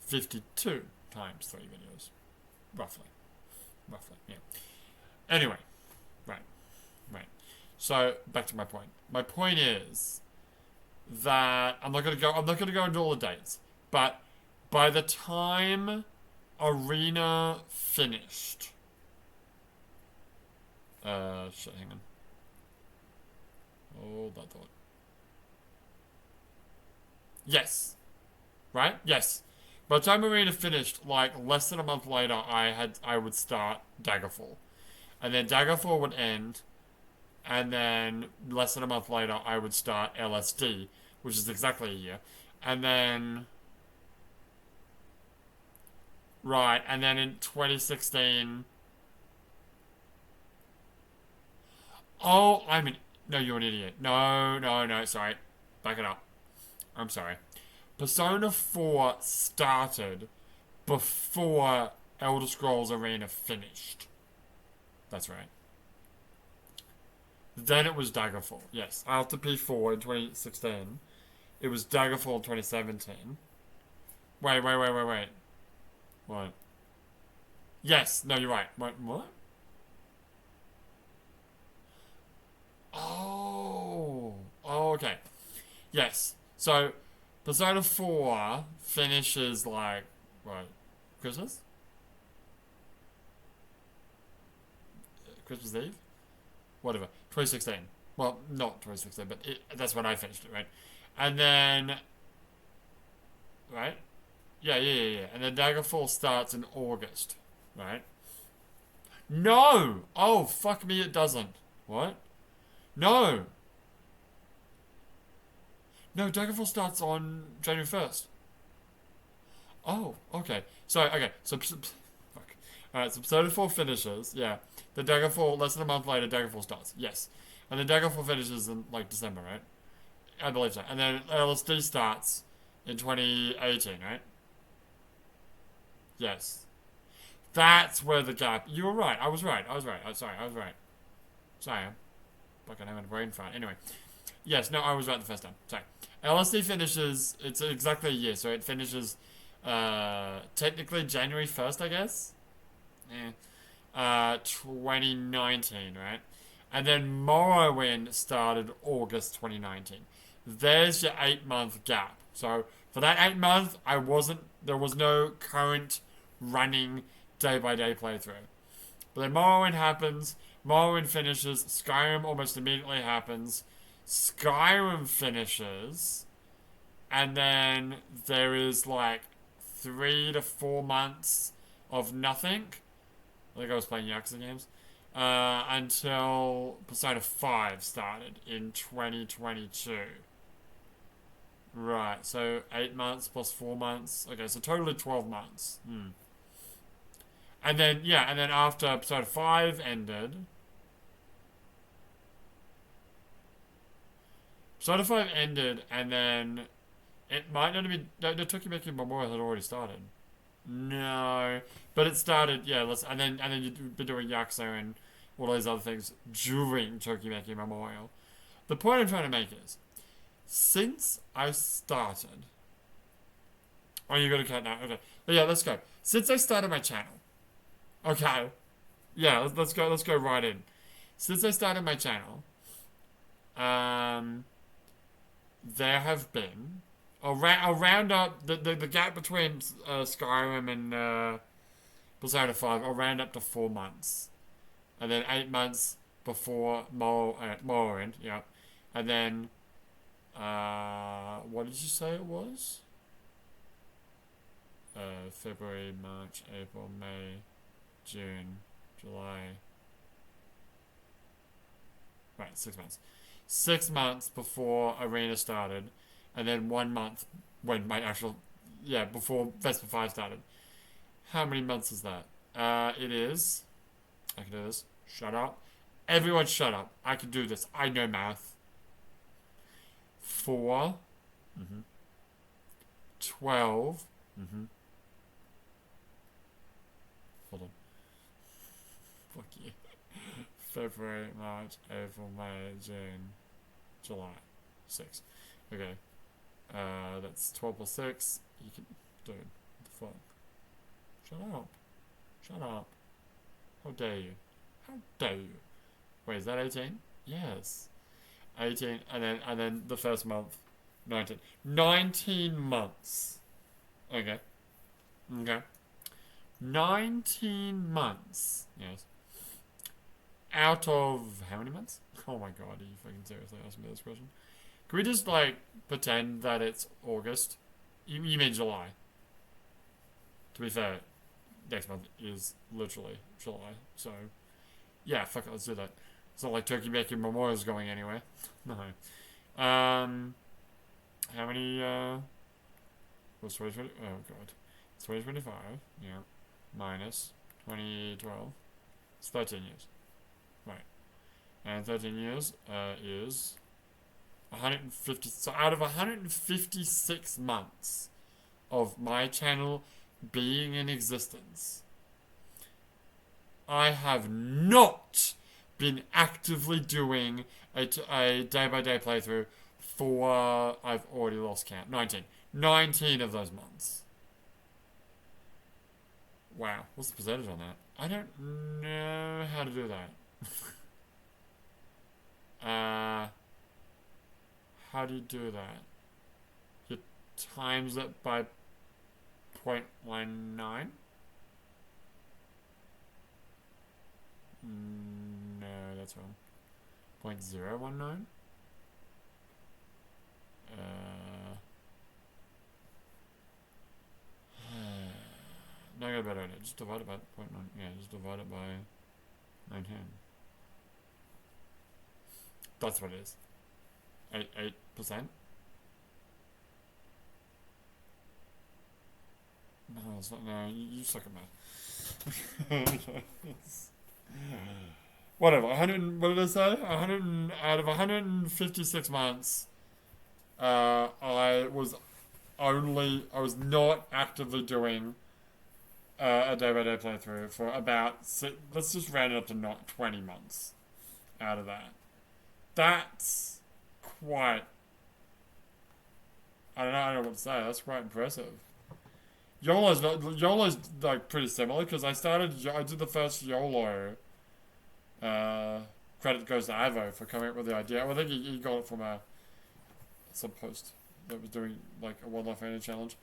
52 times 3 videos. Roughly, yeah. Anyway, right. So, back to my point. My point is that I'm not gonna go into all the dates, but by the time Arena finished, hang on. Hold that thought. Yes. Right? Yes. By the time Arena finished, like less than a month later, I would start Daggerfall. And then Daggerfall would end, and then less than a month later I would start LSD, which is exactly a year. And then right, and then in 2016 oh, no, you're an idiot. No, sorry. Back it up. I'm sorry. Persona 4 started before Elder Scrolls Arena finished. That's right. Then it was Daggerfall. Yes, after P4 in 2016, it was Daggerfall in 2017. Wait. What? Yes, no, you're right. What? Oh, okay. Yes. So, Persona 4 finishes like, what? Christmas? Christmas Eve? Whatever. 2016. Well, not 2016, but that's when I finished it, right? And then, right? Yeah. And then Daggerfall starts in August, right? No! Oh, fuck me, it doesn't. What? No! No, Daggerfall starts on January 1st. Oh, okay. So, fuck. Alright, so Persona 4 finishes, yeah. The Daggerfall, less than a month later, Daggerfall starts, yes. And then Daggerfall finishes in, like, December, right? I believe so. And then LSD starts in 2018, right? Yes. That's where the gap... You were right. I was right. I was right. Sorry, I'm fucking having a brain fart. Anyway. Yes, no, I was right the first time. Sorry. LSD finishes... It's exactly a year, so it finishes... technically January 1st, I guess? Yeah. 2019, right? And then Morrowind started August 2019. There's your 8-month gap. So for that 8 month, there was no current running day-by-day playthrough. But then Morrowind happens, Morrowind finishes, Skyrim almost immediately happens, Skyrim finishes, and then there is like 3 to 4 months of nothing. I think I was playing Yakuza games. Until Persona 5 started in 2022. Right, so 8 months plus 4 months. Okay, so totally 12 months. And then after Persona 5 ended... Persona 5 ended, and then... It might not have been... The Tokimeki Memorial had already started. No, but it started, yeah. And then you've been doing Yakuza and all those other things during Tokimeki Memorial. The point I'm trying to make is, since I started, oh, you got to cut now. Okay, but yeah, let's go. Since I started my channel, okay, yeah, let's go right in. Since I started my channel, there have been. I'll round up the gap between Skyrim and Persona 5. I'll round up to 4 months, and then 8 months before Morrowind. Yeah, and then what did you say it was? February, March, April, May, June, July. Right, 6 months. 6 months before Arena started. And then 1 month when my actual... Yeah, before Vesper 5 started. How many months is that? It is... I can do this. Shut up. Everyone shut up. I can do this. I know math. 4. 12. Hold on. Fuck you. February, March, April, May, June, July. 6. Okay. That's 12 plus 6. You can... Dude, what the fuck? Shut up. How dare you? Wait, is that 18? Yes. 18, and then the first month, 19. 19 months. Okay. 19 months. Yes. out of how many months? Oh my god, are you fucking seriously asking me this question? Can we just, like, pretend that it's August? You mean July. To be fair, next month is literally July. So, yeah, fuck it, let's do that. It's not like Turkey Bacon Memorial's going anywhere. No. How many, what's 2020? Oh, God. It's 2025, yeah. Minus 2012. It's 13 years. Right. And 13 years is 150. So out of 156 months of my channel being in existence, I have not been actively doing a day-by-day playthrough for, I've already lost count, 19. 19 of those months. Wow, what's the percentage on that? I don't know how to do that. How do you do that? You times it by 0.19? No, that's wrong. 0.019? No, I got a better idea. Just divide it by 0.9. Yeah, just divide it by 19. That's what it is. 8%? No, it's not. No, you suck at math. Whatever. 100. What did I say? 100 out of 156 months. I was not actively doing a day-by-day playthrough for about let's just round it up to not 20 months out of that. That's quite. I don't know what to say. That's quite impressive. YOLO's like pretty similar because I did the first YOLO. Credit goes to Avo for coming up with the idea. Well, I think he got it from some post that was doing like a wildlife rating challenge.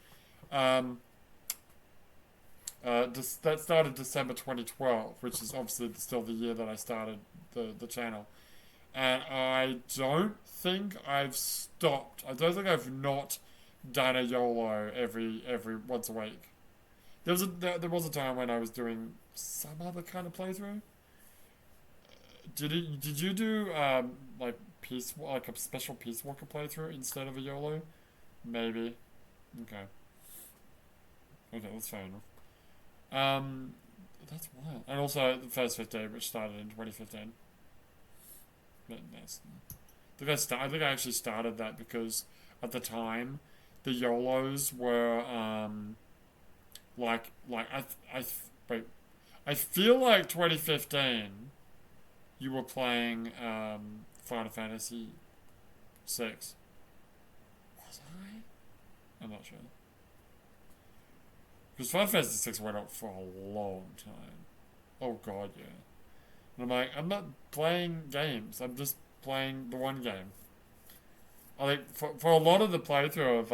That started December 2012, which is obviously still the year that I started the channel. And I don't think I've stopped. I don't think I've not done a YOLO every once a week. There was a time when I was doing some other kind of playthrough. Did you do like a special Peace Walker playthrough instead of a YOLO? Maybe. Okay. Okay, that's fair enough. That's wild. And also the first 15, which started in 2015. But that's. I think I actually started that because at the time the YOLOs were I feel like 2015 you were playing Final Fantasy 6. Was I? I'm not sure. Because Final Fantasy 6 went up for a long time. Oh god, yeah. And I'm like, I'm not playing games. I'm just playing the one game. I think for a lot of the playthrough of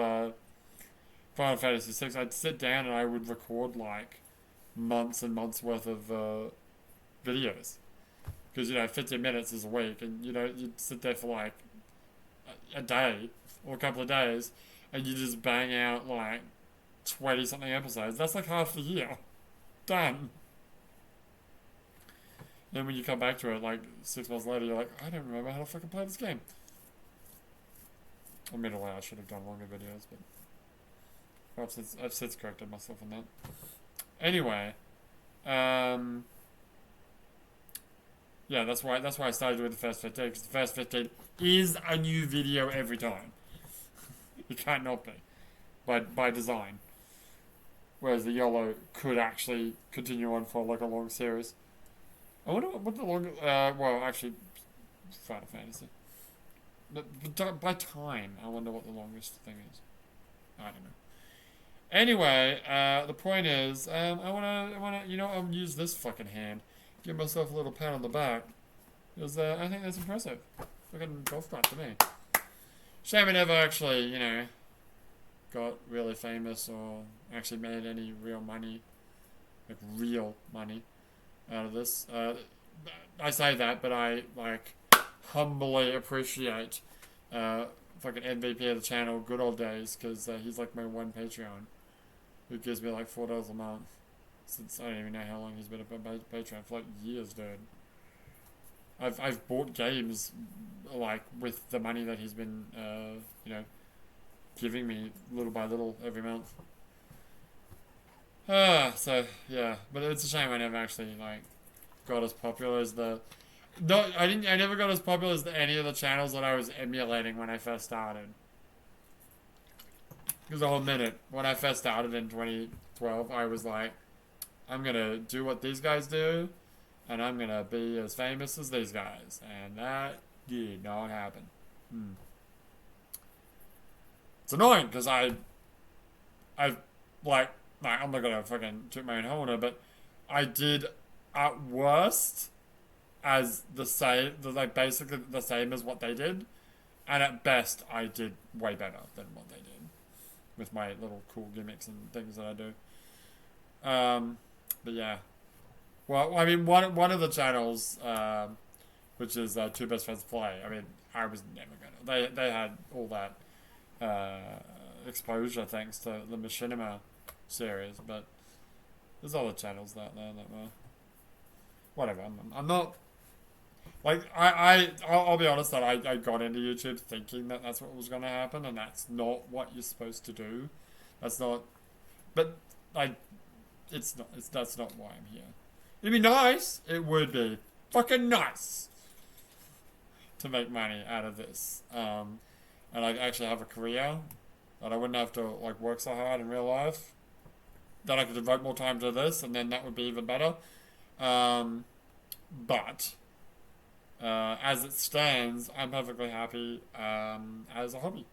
Final Fantasy 6, I'd sit down and I would record like months and months worth of videos. Because, 15 minutes is a week, and, you'd sit there for like a day or a couple of days, and you just bang out like 20 something episodes. That's like half the year. Done. Then when you come back to it, like 6 months later, you're like, I don't remember how to fucking play this game. Admittedly, I should have done longer videos, but I've since corrected myself on that. Anyway, yeah, that's why I started doing the first 15, because the first 15 is a new video every time. It can't not be, by design. Whereas the YOLO could actually continue on for like a long series. I wonder what the long, well, actually, Final Fantasy. But by time, I wonder what the longest thing is. I don't know. Anyway, the point is, I wanna, I'll use this fucking hand, give myself a little pat on the back, because I think that's impressive. Fucking golf clap to me. Shame I never actually, got really famous or actually made any real money, like real money, out of this. I say that, but I like humbly appreciate fucking MVP of the channel, Good Old Days, because he's like my one Patreon who gives me like $4 a month. Since I don't even know how long he's been a Patreon, for like years, dude. I've bought games like with the money that he's been giving me little by little every month. So yeah, but it's a shame I never actually like got as popular as the. No, I didn't. I never got as popular as any of the channels that I was emulating when I first started. Because I'll admit it, when I first started in 2012, I was like, I'm gonna do what these guys do, and I'm gonna be as famous as these guys, and that did not happen. It's annoying because I like I'm not gonna fucking toot my own horn, but I did at worst as the same, like basically the same as what they did, and at best I did way better than what they did with my little cool gimmicks and things that I do. But yeah, well, I mean, one of the channels, which is Two Best Friends Play. I mean, I was never gonna. They had all that exposure thanks to the Machinima series, but there's other channels out there that were whatever. I'm not like I'll be honest that I got into YouTube thinking that that's what was going to happen, and that's not what you're supposed to do. That's not. But it's not. That's not why I'm here. It'd be nice. It would be fucking nice to make money out of this, and I actually have a career that I wouldn't have to like work so hard in real life. That I could devote more time to this, and then that would be even better. But as it stands, I'm perfectly happy as a hobby.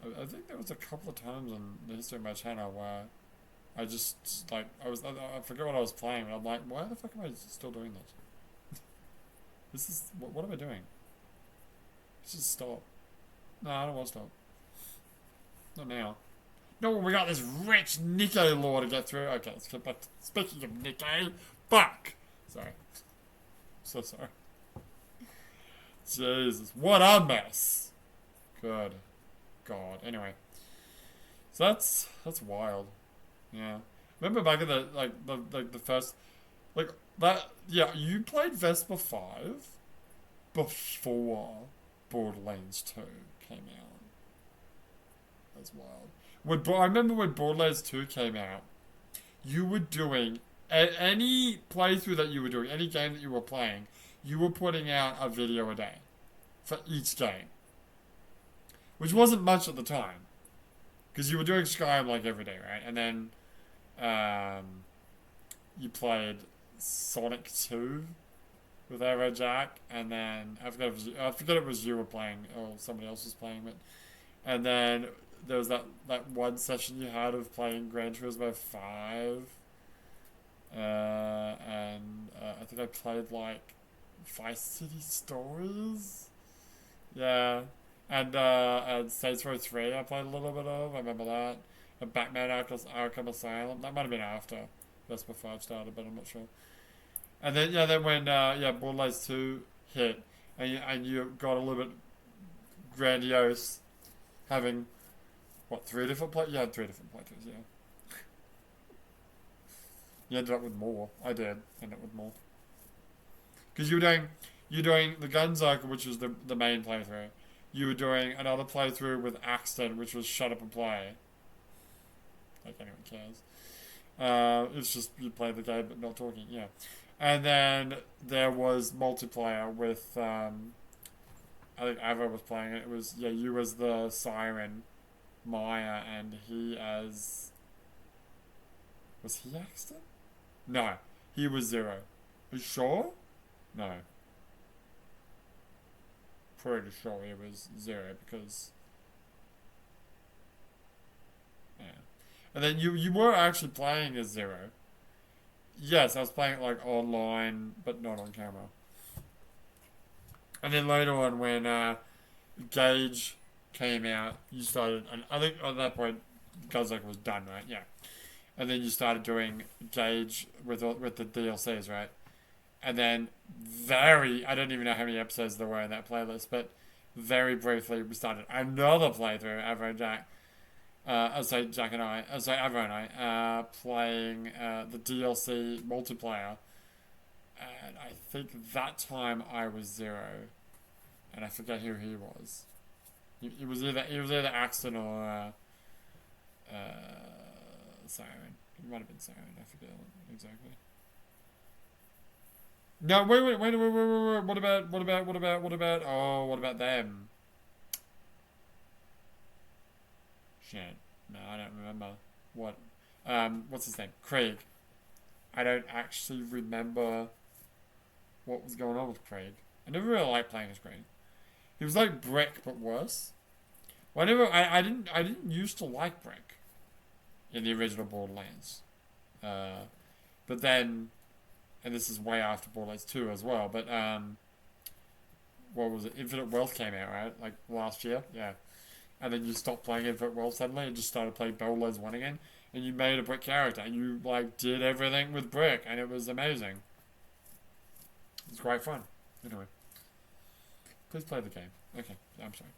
I think there was a couple of times in the history of my channel where I just like I forget what I was playing, but I'm like, why the fuck am I still doing this? This is what am I doing? Just stop. No, I don't want to stop. Not now. No, we got this rich Nikke lore to get through. Okay, let's get back to speaking of Nikke. Fuck! Sorry. So sorry. Jesus, what a mess. Good God. Anyway. So that's wild. Yeah. Remember back in the first like that you played Vespa 5 before Borderlands 2 came out. That's wild. I remember when Borderlands 2 came out, you were doing any playthrough that you were doing, any game that you were playing, you were putting out a video a day for each game, which wasn't much at the time, because you were doing Skyrim like every day, right? And then you played Sonic 2 with Aerojack, and then I forget it was you were playing or somebody else was playing it, and then there was that one session you had of playing Gran Turismo 5, and I think I played like Vice City Stories, yeah, and Saints Row 3 I played a little bit of, I remember that, and Batman Arkham Asylum, that might have been after Vespa 5 started, but I'm not sure. And then when Borderlands 2 hit, and you got a little bit grandiose, having what, 3 different play? You had 3 different playthroughs, yeah. You ended up with more. I did end up with more. Because you're doing the Gun Circle, which was the main playthrough. You were doing another playthrough with Axton, which was Shut Up and Play. Like anyone cares. It's just you play the game but not talking, yeah. And then there was multiplayer with I think Ava was playing it. It was you as the Siren, Maya, and he as... Was he Axton? No, he was Zero. Are you sure? No. Pretty sure he was Zero because... Yeah. And then you were actually playing as Zero. Yes, I was playing it like online, but not on camera. And then later on when Gage came out, you started, and I think at that point, Gunslinger was done, right? Yeah. And then you started doing Gage with the DLCs, right? And then I don't even know how many episodes there were in that playlist, but very briefly we started another playthrough, Avo and Jack. Jack and I, Avo and I, playing the DLC multiplayer. And I think that time I was 0. And I forget who he was. It was either Axton or Siren. It might have been Siren, I forget exactly. No, wait. What about them? Shit. No, I don't remember. What's his name? Craig. I don't actually remember what was going on with Craig. I never really liked playing as Craig. He was like Brick, but worse. I didn't used to like Brick in the original Borderlands. But then, and this is way after Borderlands 2 as well, but what was it? Infinite Wealth came out, right? Like last year? Yeah. And then you stopped playing Infinite Wealth suddenly and just started playing Borderlands 1 again. And you made a Brick character and you like did everything with Brick and it was amazing. It was great fun. Anyway. Please play the game. Okay, I'm sorry.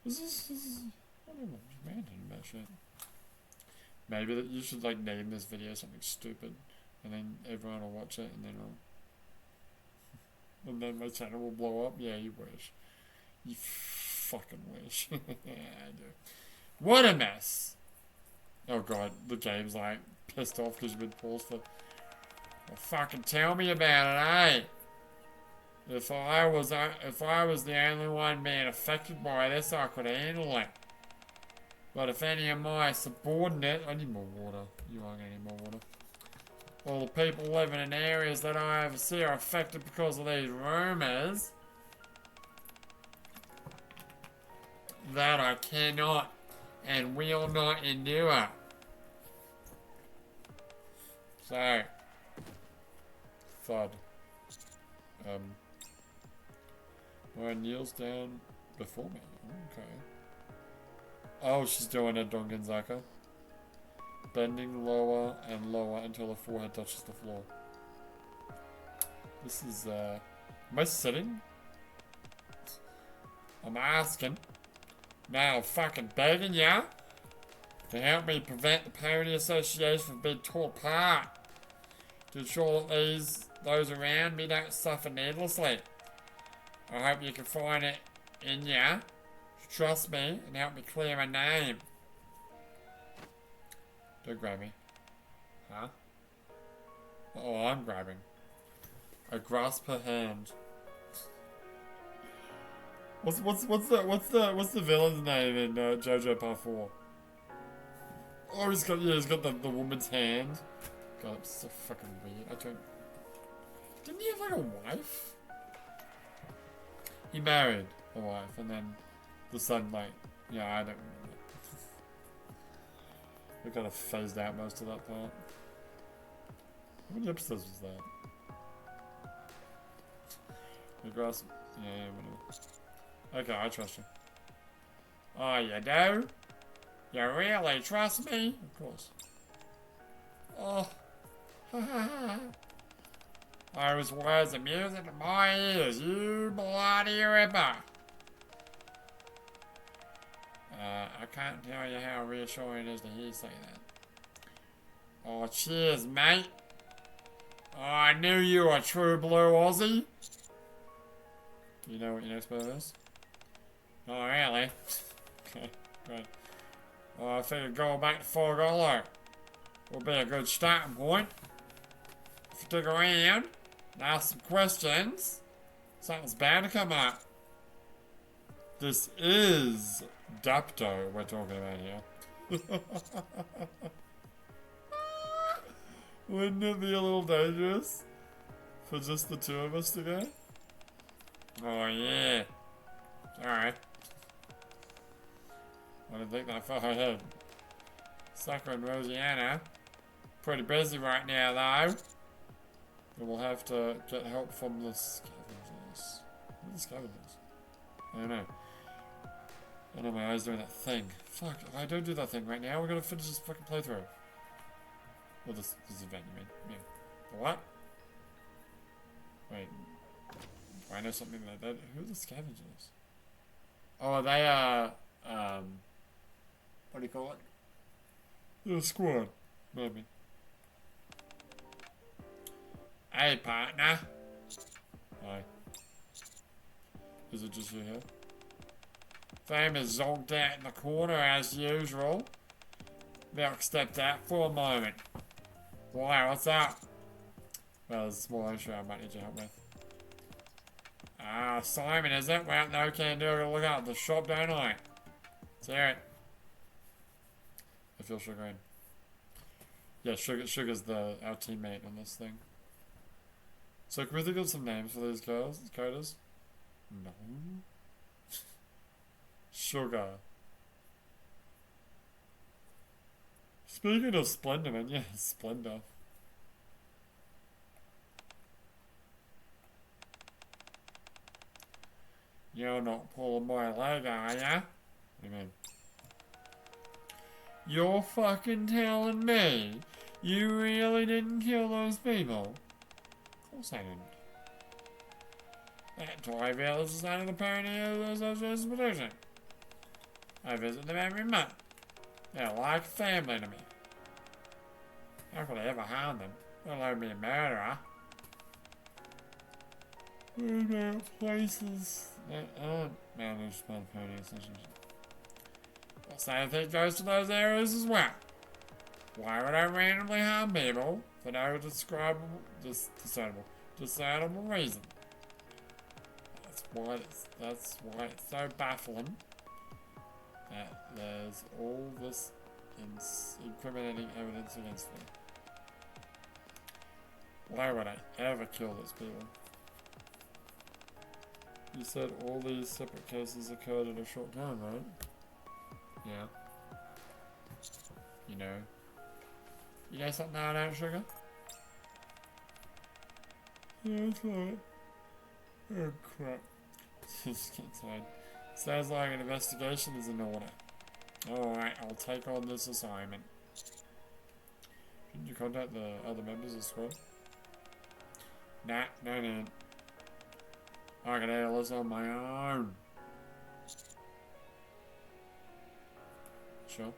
This is I don't know, just ranting about shit. Maybe that you should like name this video something stupid, and then everyone will watch it, and then my channel will blow up. Yeah, you wish. You fucking wish. Yeah, I do. What a mess. Oh god, the game's like pissed off because you've been paused for. Well, fucking tell me about it, eh? If I was the only one being affected by this, I could handle it. But if any of my subordinate, I need more water. You are gonna need more water. All the people living in areas that I oversee are affected because of these rumors. That I cannot and will not endure. So, thud. Mine kneels down before me. Okay. Oh, she's doing a Donganzaka. Bending lower and lower until her forehead touches the floor. This is, am I sitting? I'm asking. Now, fucking begging ya to help me prevent the Pony Association from being torn apart. To ensure that those around me don't suffer needlessly. I hope you can find it in ya. Trust me and help me clear my name. Don't grab me. Huh? Oh, I'm grabbing. I grasp her hand. What's the villain's name in JoJo Part 4? Oh, he's got the woman's hand. God, it's so fucking weird. Didn't he have like a wife? He married a wife, and then the son, like, yeah, I don't remember. We kind of phased out most of that part. How many episodes was that? The grass, yeah, whatever. Okay, I trust you. Oh, you do? You really trust me? Of course. Oh. Those words of music in my ears, you bloody ripper. I can't tell you how reassuring it is to hear you say that. Oh, cheers, mate. Oh, I knew you were a true blue Aussie. Do you know what your next word is? Oh, really? Okay, great. Well, I figured going back to Fort Hollow will be a good starting point. Stick around and ask some questions. Something's bound to come up. This is Dapto we're talking about here. Wouldn't it be a little dangerous for just the two of us to go? Oh yeah. Alright. I didn't think that far ahead. Sucker and Rosianna. Pretty busy right now though. But we'll have to get help from the scavengers. What are the scavengers? I don't know. I know my eyes doing that thing. Fuck, I don't do that thing right now. We're gonna finish this fucking playthrough. Well, this event, you mean? Yeah. The what? Wait. Do I know something like that? Who are the scavengers? Oh, they are, what do you call it? The squad, maybe. Hey, partner. Hi. Is it just you here? Fame is zonked out in the corner as usual. Milk stepped out for a moment. Why, what's up? Well, there's a small issue I might need your help with. Ah, Simon, is it? Well, no can do. I gotta look out the shop, don't I? Let's hear it. I feel Sugar in. Yeah, Sugar's our teammate on this thing. So can we think of some names for these coders? No. Sugar. Speaking of Splendor, man, yeah, Splendor. You're not pulling my leg, are ya? What do you mean? You're fucking telling me you really didn't kill those people? Of course I didn't. That toy village is not an apparent association production. I visit them every month. They're like family to me. How could I ever harm them? Let alone be a murderer. What about places that aren't managed by the pony association? The same thing goes to those areas as well. Why would I randomly harm people for no discernible reason? That's why it's so baffling that there's all this incriminating evidence against me. Why would I ever kill those people? You said all these separate cases occurred in a short time, right? Yeah. You know. You know something I don't, Sugar? Yeah, that's right. Oh crap. Just get tired. Sounds like an investigation is in order. Alright, I'll take on this assignment. Shouldn't you contact the other members of the squad? Nah, no need. I can handle this on my own. Sure.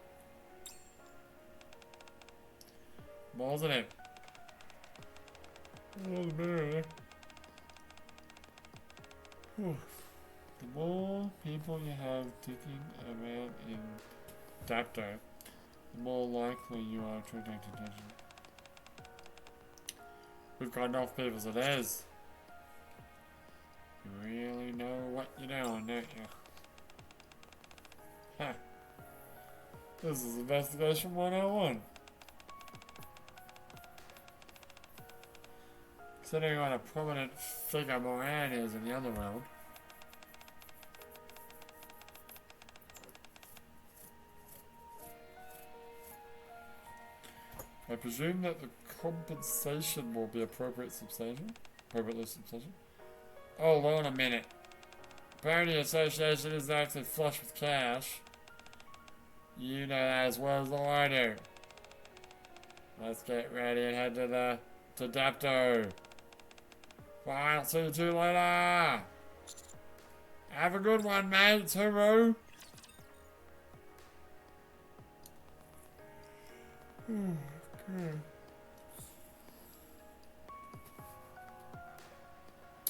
Positive. Oh, man. The more people you have ticking around in Dapto, the more likely you are to attract attention. We've got enough people as it is. You really know what you're doing, don't you? Ha! This is Investigation 101. Considering what a prominent figure Moran is in the underworld. I presume that the compensation will be appropriately substantial. Hold on a minute. Pony Association is actually flush with cash. You know that as well as I do. Let's get ready and head to Dapto. I'll see you two later. Have a good one, mate. Hooroo. Okay.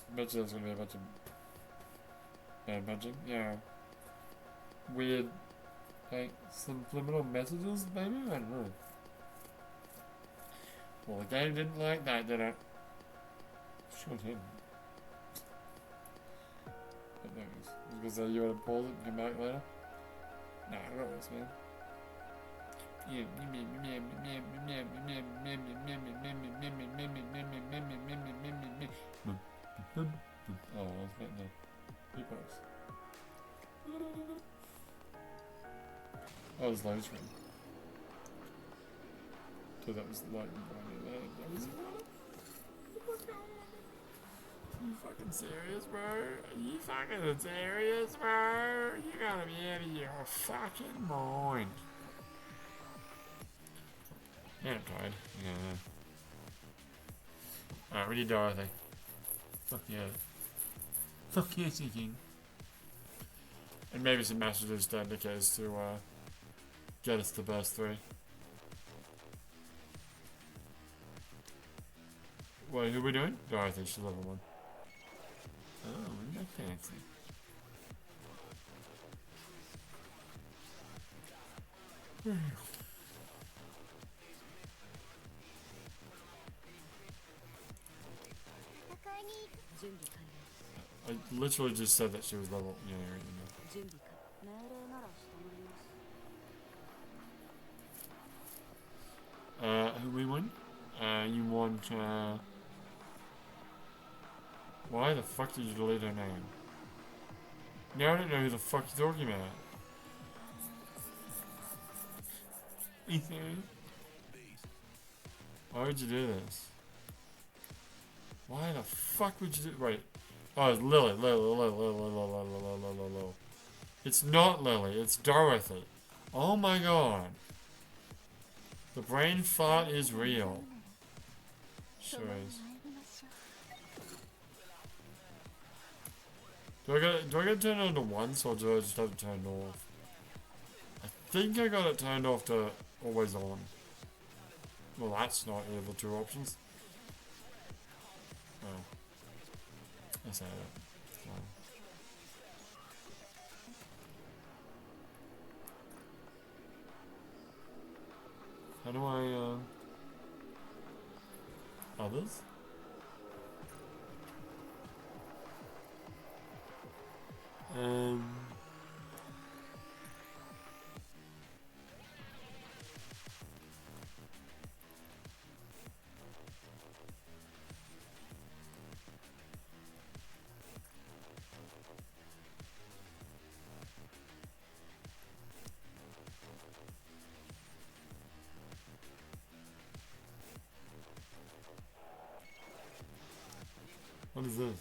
I bet you there's gonna be a bunch of bad punching. Yeah. Weird, like, subliminal messages, maybe? I don't know. Well, the game didn't like that, did it? Sure didn't. But no, I was gonna say you wanna pause it and come back later? Nah, I got this, man. Oh, I was getting the beatbox. Oh, it was low screen. So that was light and blinded. That was. Are you fucking serious, bro? Are you fucking serious, bro? You gotta be out of your fucking mind. Yeah, I'm tired. Yeah. Alright, we need Dorothy. Fuck yeah. Fuck yeah, King. And maybe some messages to Nikke's to get us to burst 3. Wait, who are we doing? Oh, I think she's level 1. Oh, isn't that fancy? I literally just said that she was level. Yeah, right, who we won? You want, why the fuck did you delete her name? Now I don't know who the fuck you're talking about. Ethan? Why would you do this? Why the fuck would you do? Wait. Oh, it's Lily. It's not Lily. It's Dorothy. Oh my god. The brain fart is real. Sure is. Do I get it turned on to once, or do I just have it turned off? I think I got it turned off to always on. Well, that's not either the 2 options. Oh. That's how it. How do I, others? What is this?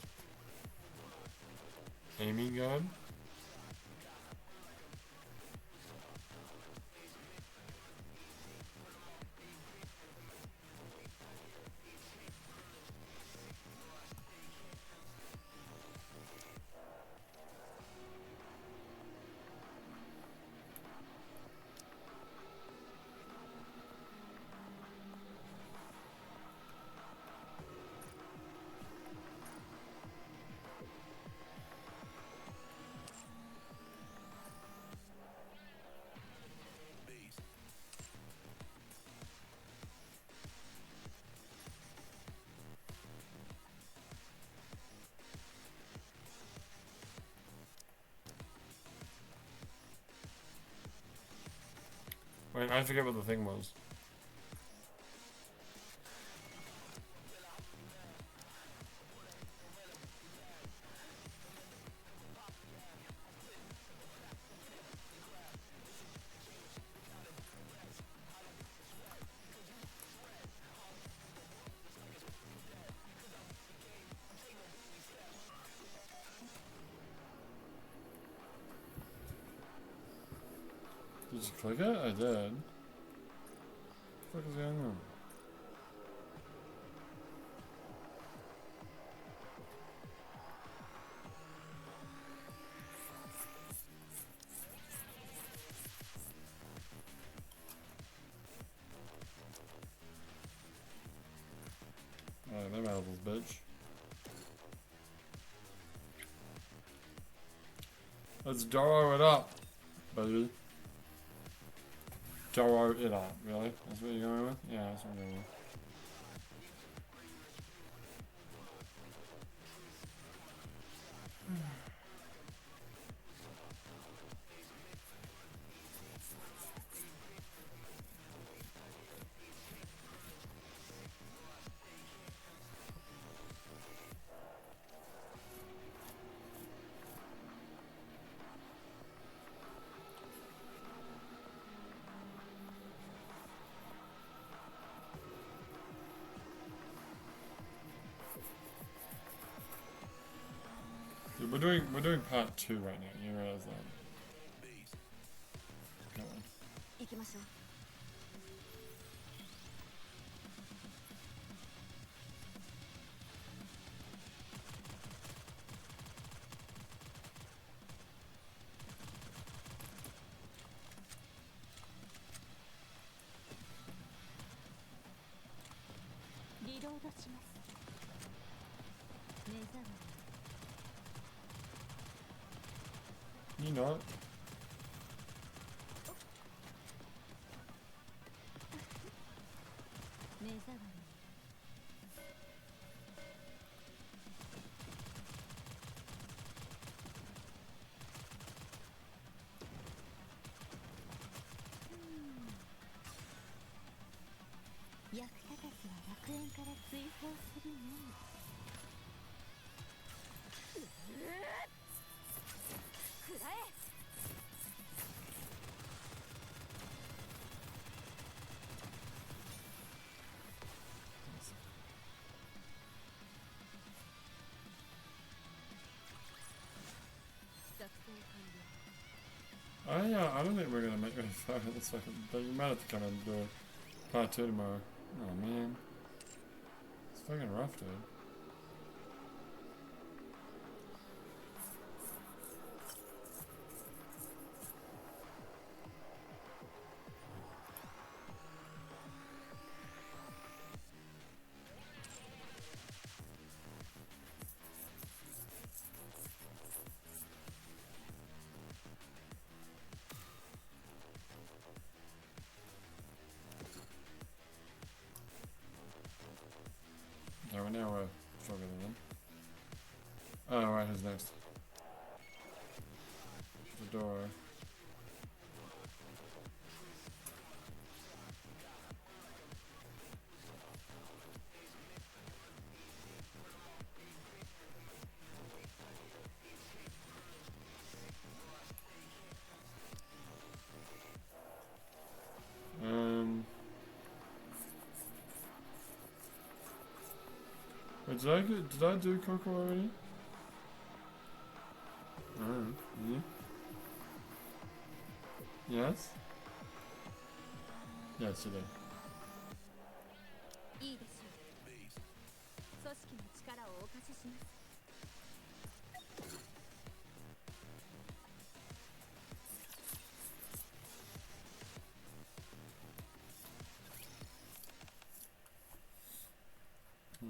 Aiming gun? Wait, I forget what the thing was. Did you click it? I did. What the fuck is going on? Alright, them apples, bitch. Let's Doro it up, baby. Doro it up, really? That's what you're going with? Yeah, that's what I'm going with. Dude, we're doing part 2 right now. You realize that? Come on. You not? I don't think we're gonna make it far in the second, but you might have to come and do part 2 tomorrow. Oh man. It's fucking rough, dude. Okay, well now we're struggling again. Oh, right, who's next? The door. Wait, did I do Coco already? Oh, yeah. Yes? Yes, you did.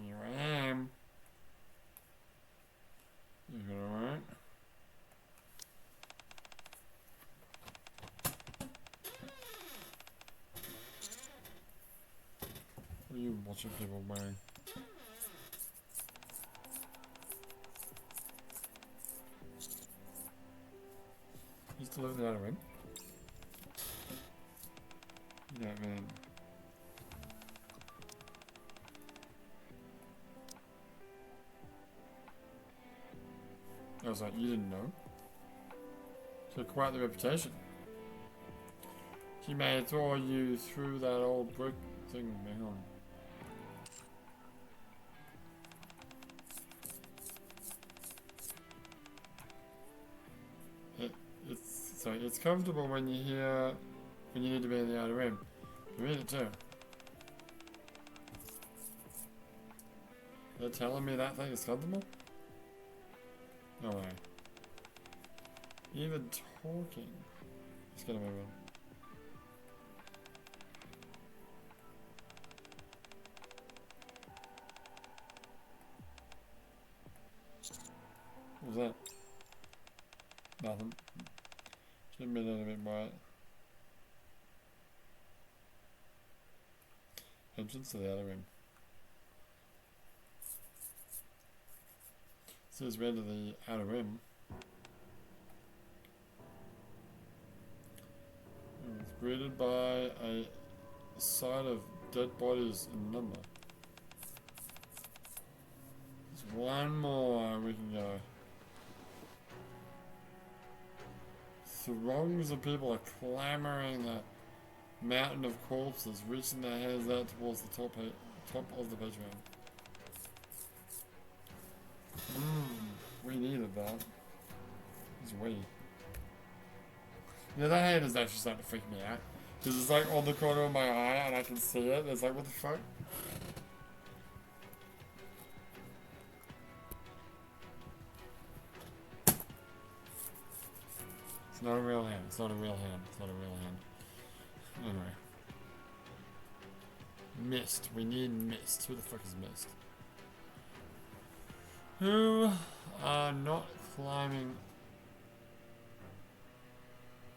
Here I am. You got alright? What are you watching people wearing? You still looking out of him? Yeah, man. I was like, you didn't know? So quite the reputation. She may throw you through that old brick thing behind. It's comfortable when you hear when you need to be in the outer rim. You read it too. They're telling me that thing is comfortable? No way. Even talking. It's gonna move on. What was that? Nothing. Should have been a little bit quiet. Entrance to the other room. Says we're to the outer rim. It's greeted by a sight of dead bodies in number. There's one more and we can go. Throngs of people are clamoring the mountain of corpses, reaching their hands out towards the top of the Patreon. We needed that. It's we. Yeah, that hand is actually starting to freak me out. Because it's like on the corner of my eye and I can see it. It's like, what the fuck? It's not a real hand. It's not a real hand. It's not a real hand. Anyway. Mist. We need Mist. Who the fuck is Mist? Who are not climbing...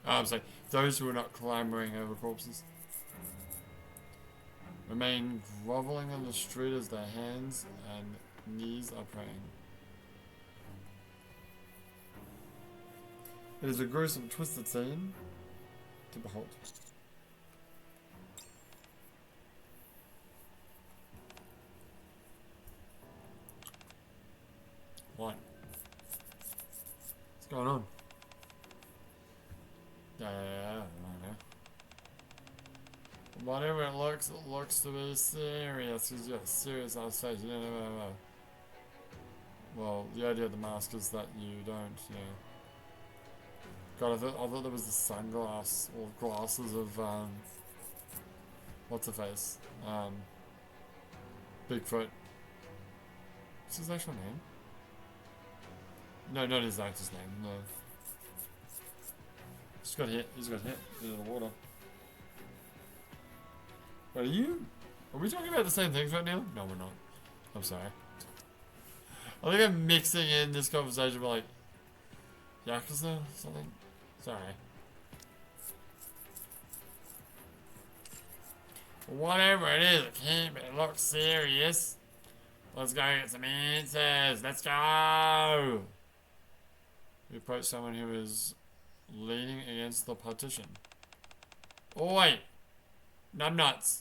Oh, I'm sorry. Those who are not clambering over corpses. Remain groveling on the street as their hands and knees are praying. It is a gruesome, twisted scene to behold. What? What's going on? Yeah, I don't know. Whatever it looks to be serious. Because you're serious on stage. You don't know. Well, the idea of the mask is that you don't, yeah. God, I thought there was the sunglass or glasses of what's her face? Bigfoot. What's his actual name? No, not his actor's name. No. He's got hit. He's got hit into the water. Wait, are we talking about the same things right now? No, we're not. I'm sorry. I think I'm mixing in this conversation with like Yakuza or something. Sorry. Whatever it is, it looks serious. Let's go get some answers. Let's go. We approach someone who is leaning against the partition. Oh wait. Numbnuts.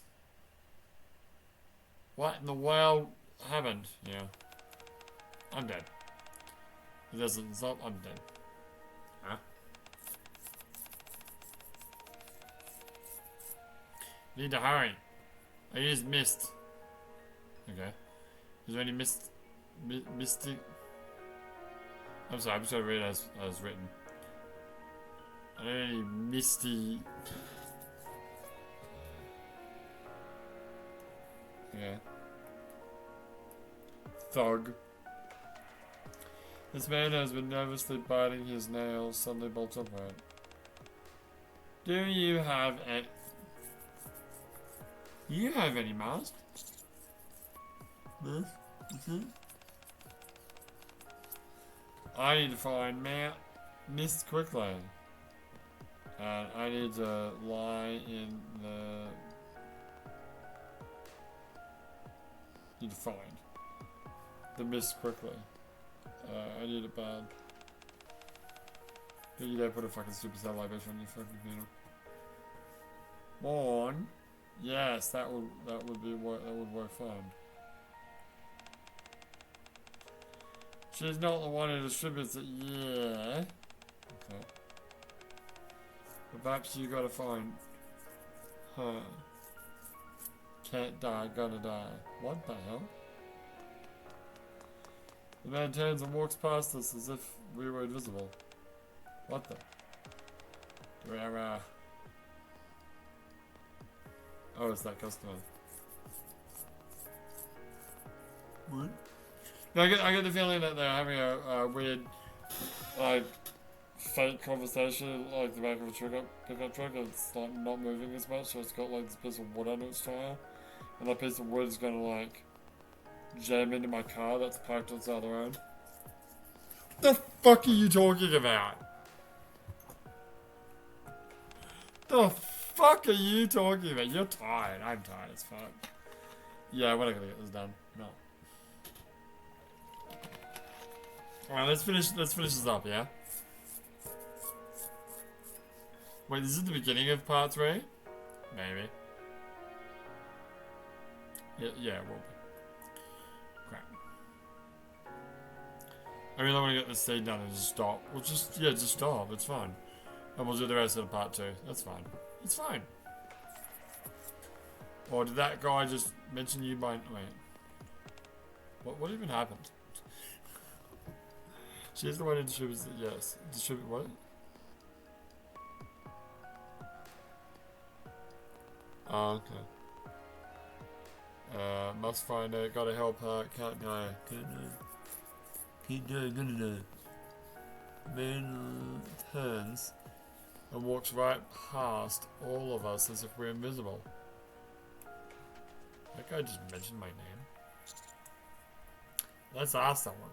What in the world happened? Yeah. I'm dead. It doesn't stop, I'm dead. Huh? Need to hurry. I used mist. Okay. Is there any mystic? I'm sorry, I'm just gonna read it as written. I don't know any misty. Yeah. Thug. This man has been nervously biting his nails, suddenly bolts upright. Do you have any... You have any mask? This? I need to find Mist quickly. And I need to lie in the... Need to find the Mist quickly. I need it bad. You don't put a fucking supercell libation on your fucking computer. Morn. Yes, that would work fine. She's not the one who distributes it. Yeah. Okay. But perhaps you gotta find her. Can't die, gonna die. What the hell? The man turns and walks past us as if we were invisible. What the? Oh, it's that customer. What? No, I get the feeling that they're having a weird, like, fake conversation, like the back of a pickup truck. It's like not moving as much, so it's got like this piece of wood under its tire, and that piece of wood is gonna like jam into my car that's parked on the side of the road. The fuck are you talking about? The fuck are you talking about? You're tired. I'm tired as fuck. Yeah, we're not gonna get this done. No. Alright, let's finish this up, yeah? Wait, this is the beginning of part 3? Maybe. Yeah, it will be. Crap. I really want to get this scene done and just stop. Well, just stop. It's fine. And we'll do the rest of the part 2. That's fine. It's fine. Or did that guy just mention you by... Wait. What even happened? She's the one who distributes it, yes. Distribute what? Oh, okay. Must find her, gotta help her, can't die. Gonna die. Man turns and walks right past all of us as if we're invisible. That guy just mentioned my name. Let's ask someone.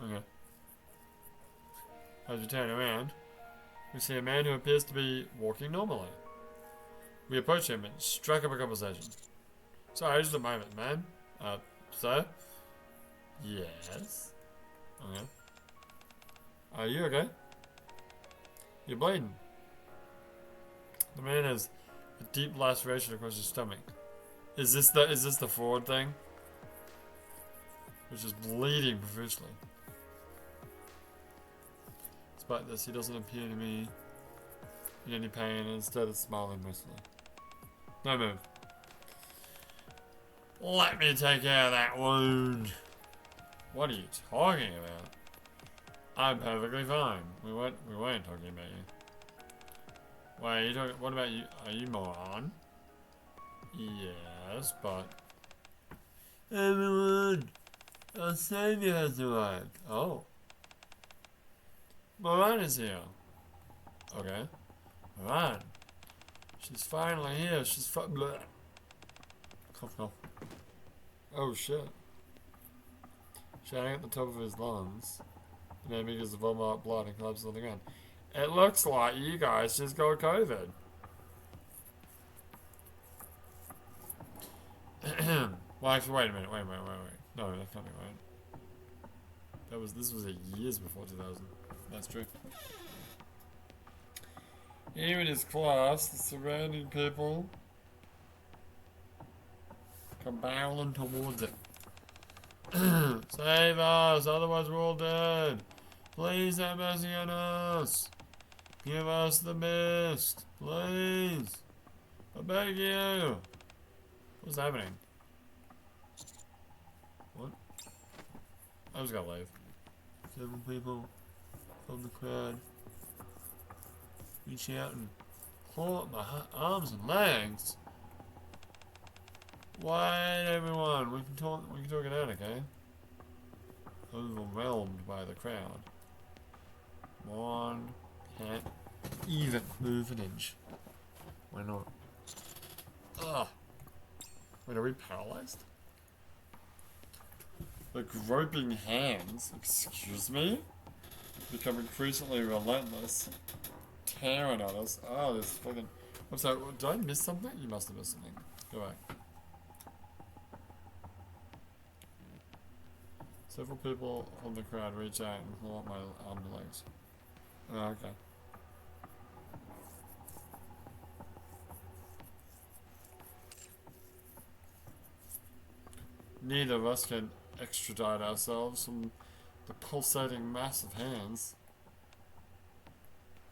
Okay. As we turn around, we see a man who appears to be walking normally. We approach him and strike up a conversation. Sorry, just a moment, man. Sir? Yes? Okay. Are you okay? You're bleeding. The man has a deep laceration across his stomach. Is this the forward thing? Which is bleeding profusely. Despite this, he doesn't appear to me in any pain and instead is smiling mostly. No move. Let me take care of that wound. What are you talking about? I'm perfectly fine. We weren't talking about you. Why are you talking? What about you? Are you moron? Yes, but everyone, our savior has arrived. Oh, Moran is here. Okay, Moran. She's finally here. She's bleh. Cough, cough. Oh shit. Shouting at the top of his lungs. The man begins to vomit out blood and collapses on the ground. It looks like you guys just got COVID. Well, actually, wait a minute. Wait. No, that can't be right. This was years before 2000. That's true. Even his class, the surrounding people, come barreling towards it. Save us, otherwise we're all dead. Please have mercy on us. Give us the best, please. I beg you. What's happening? What? I just gotta leave. Several people from the crowd reach out and claw at my arms and legs. Wait, everyone, we can talk it out, okay? Overwhelmed by the crowd. One can't even move an inch. Why not? Ugh. Wait, are we paralyzed? The groping hands, excuse me, become increasingly relentless, tearing at us. Oh, this fucking. I'm sorry, did I miss something? You must have missed something. Go back. Several people from the crowd reach out and pull up my arms and legs. Oh, okay. Neither of us can extradite ourselves from the pulsating mass of hands.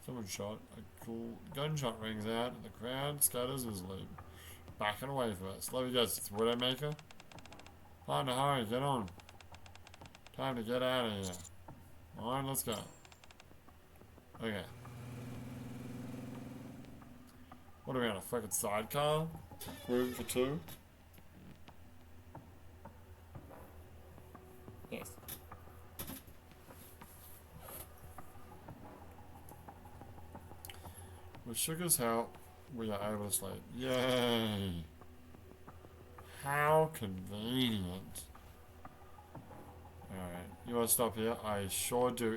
Someone shot. A cool gunshot rings out and the crowd scatters easily. Backing away from us. Let me guess, it's Widowmaker? Time to hurry, get on. Time to get out of here. Alright, let's go. Okay. What are we on, a fucking sidecar? Room for two? Yes. With Sugar's help, we are able to sleep. Yay! How convenient. Alright, you want to stop here? I sure do.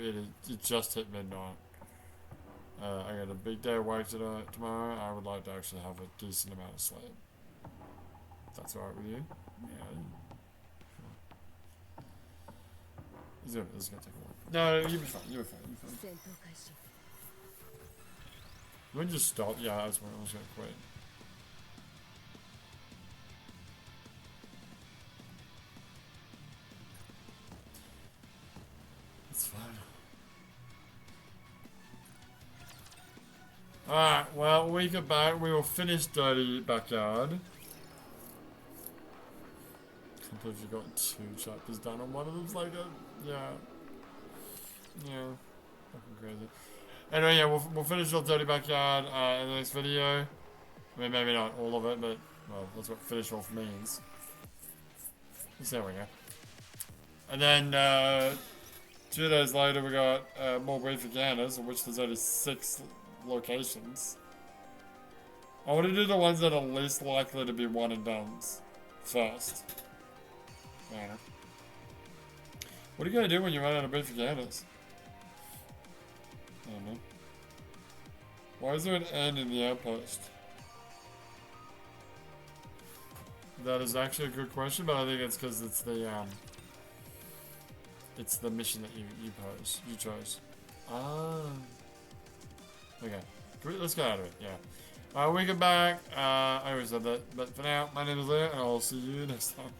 It just hit midnight. I got a big day of work tomorrow. I would like to actually have a decent amount of sleep. If that's alright with you? Yeah. Sure. This is gonna take a while. No, you'll be fine. You'll be fine. Let me just stop. Yeah, I was gonna quit. It's fine. Alright, well, we get back. We will finish Dirty Backyard. Can't believe you got 2 chapters done on one of them's like a. Yeah. Yeah. Fucking crazy. Anyway, yeah, we'll finish off Dirty Backyard in the next video. I mean, maybe not all of it, but, well, that's what finish off means. So there we go. And then, 2 days later, we got more MORE Evangelion, of which there's only 6 locations. I want to do the ones that are least likely to be one and dones first. Yeah. What are you gonna do when you run out of beef Ganas? I don't know. Why is there an N in the outpost? That is actually a good question, but I think it's because it's the mission that you chose. Ah. Okay. Let's get out of it, yeah. We get back. I already said that, but for now, my name is Leo, and I'll see you next time.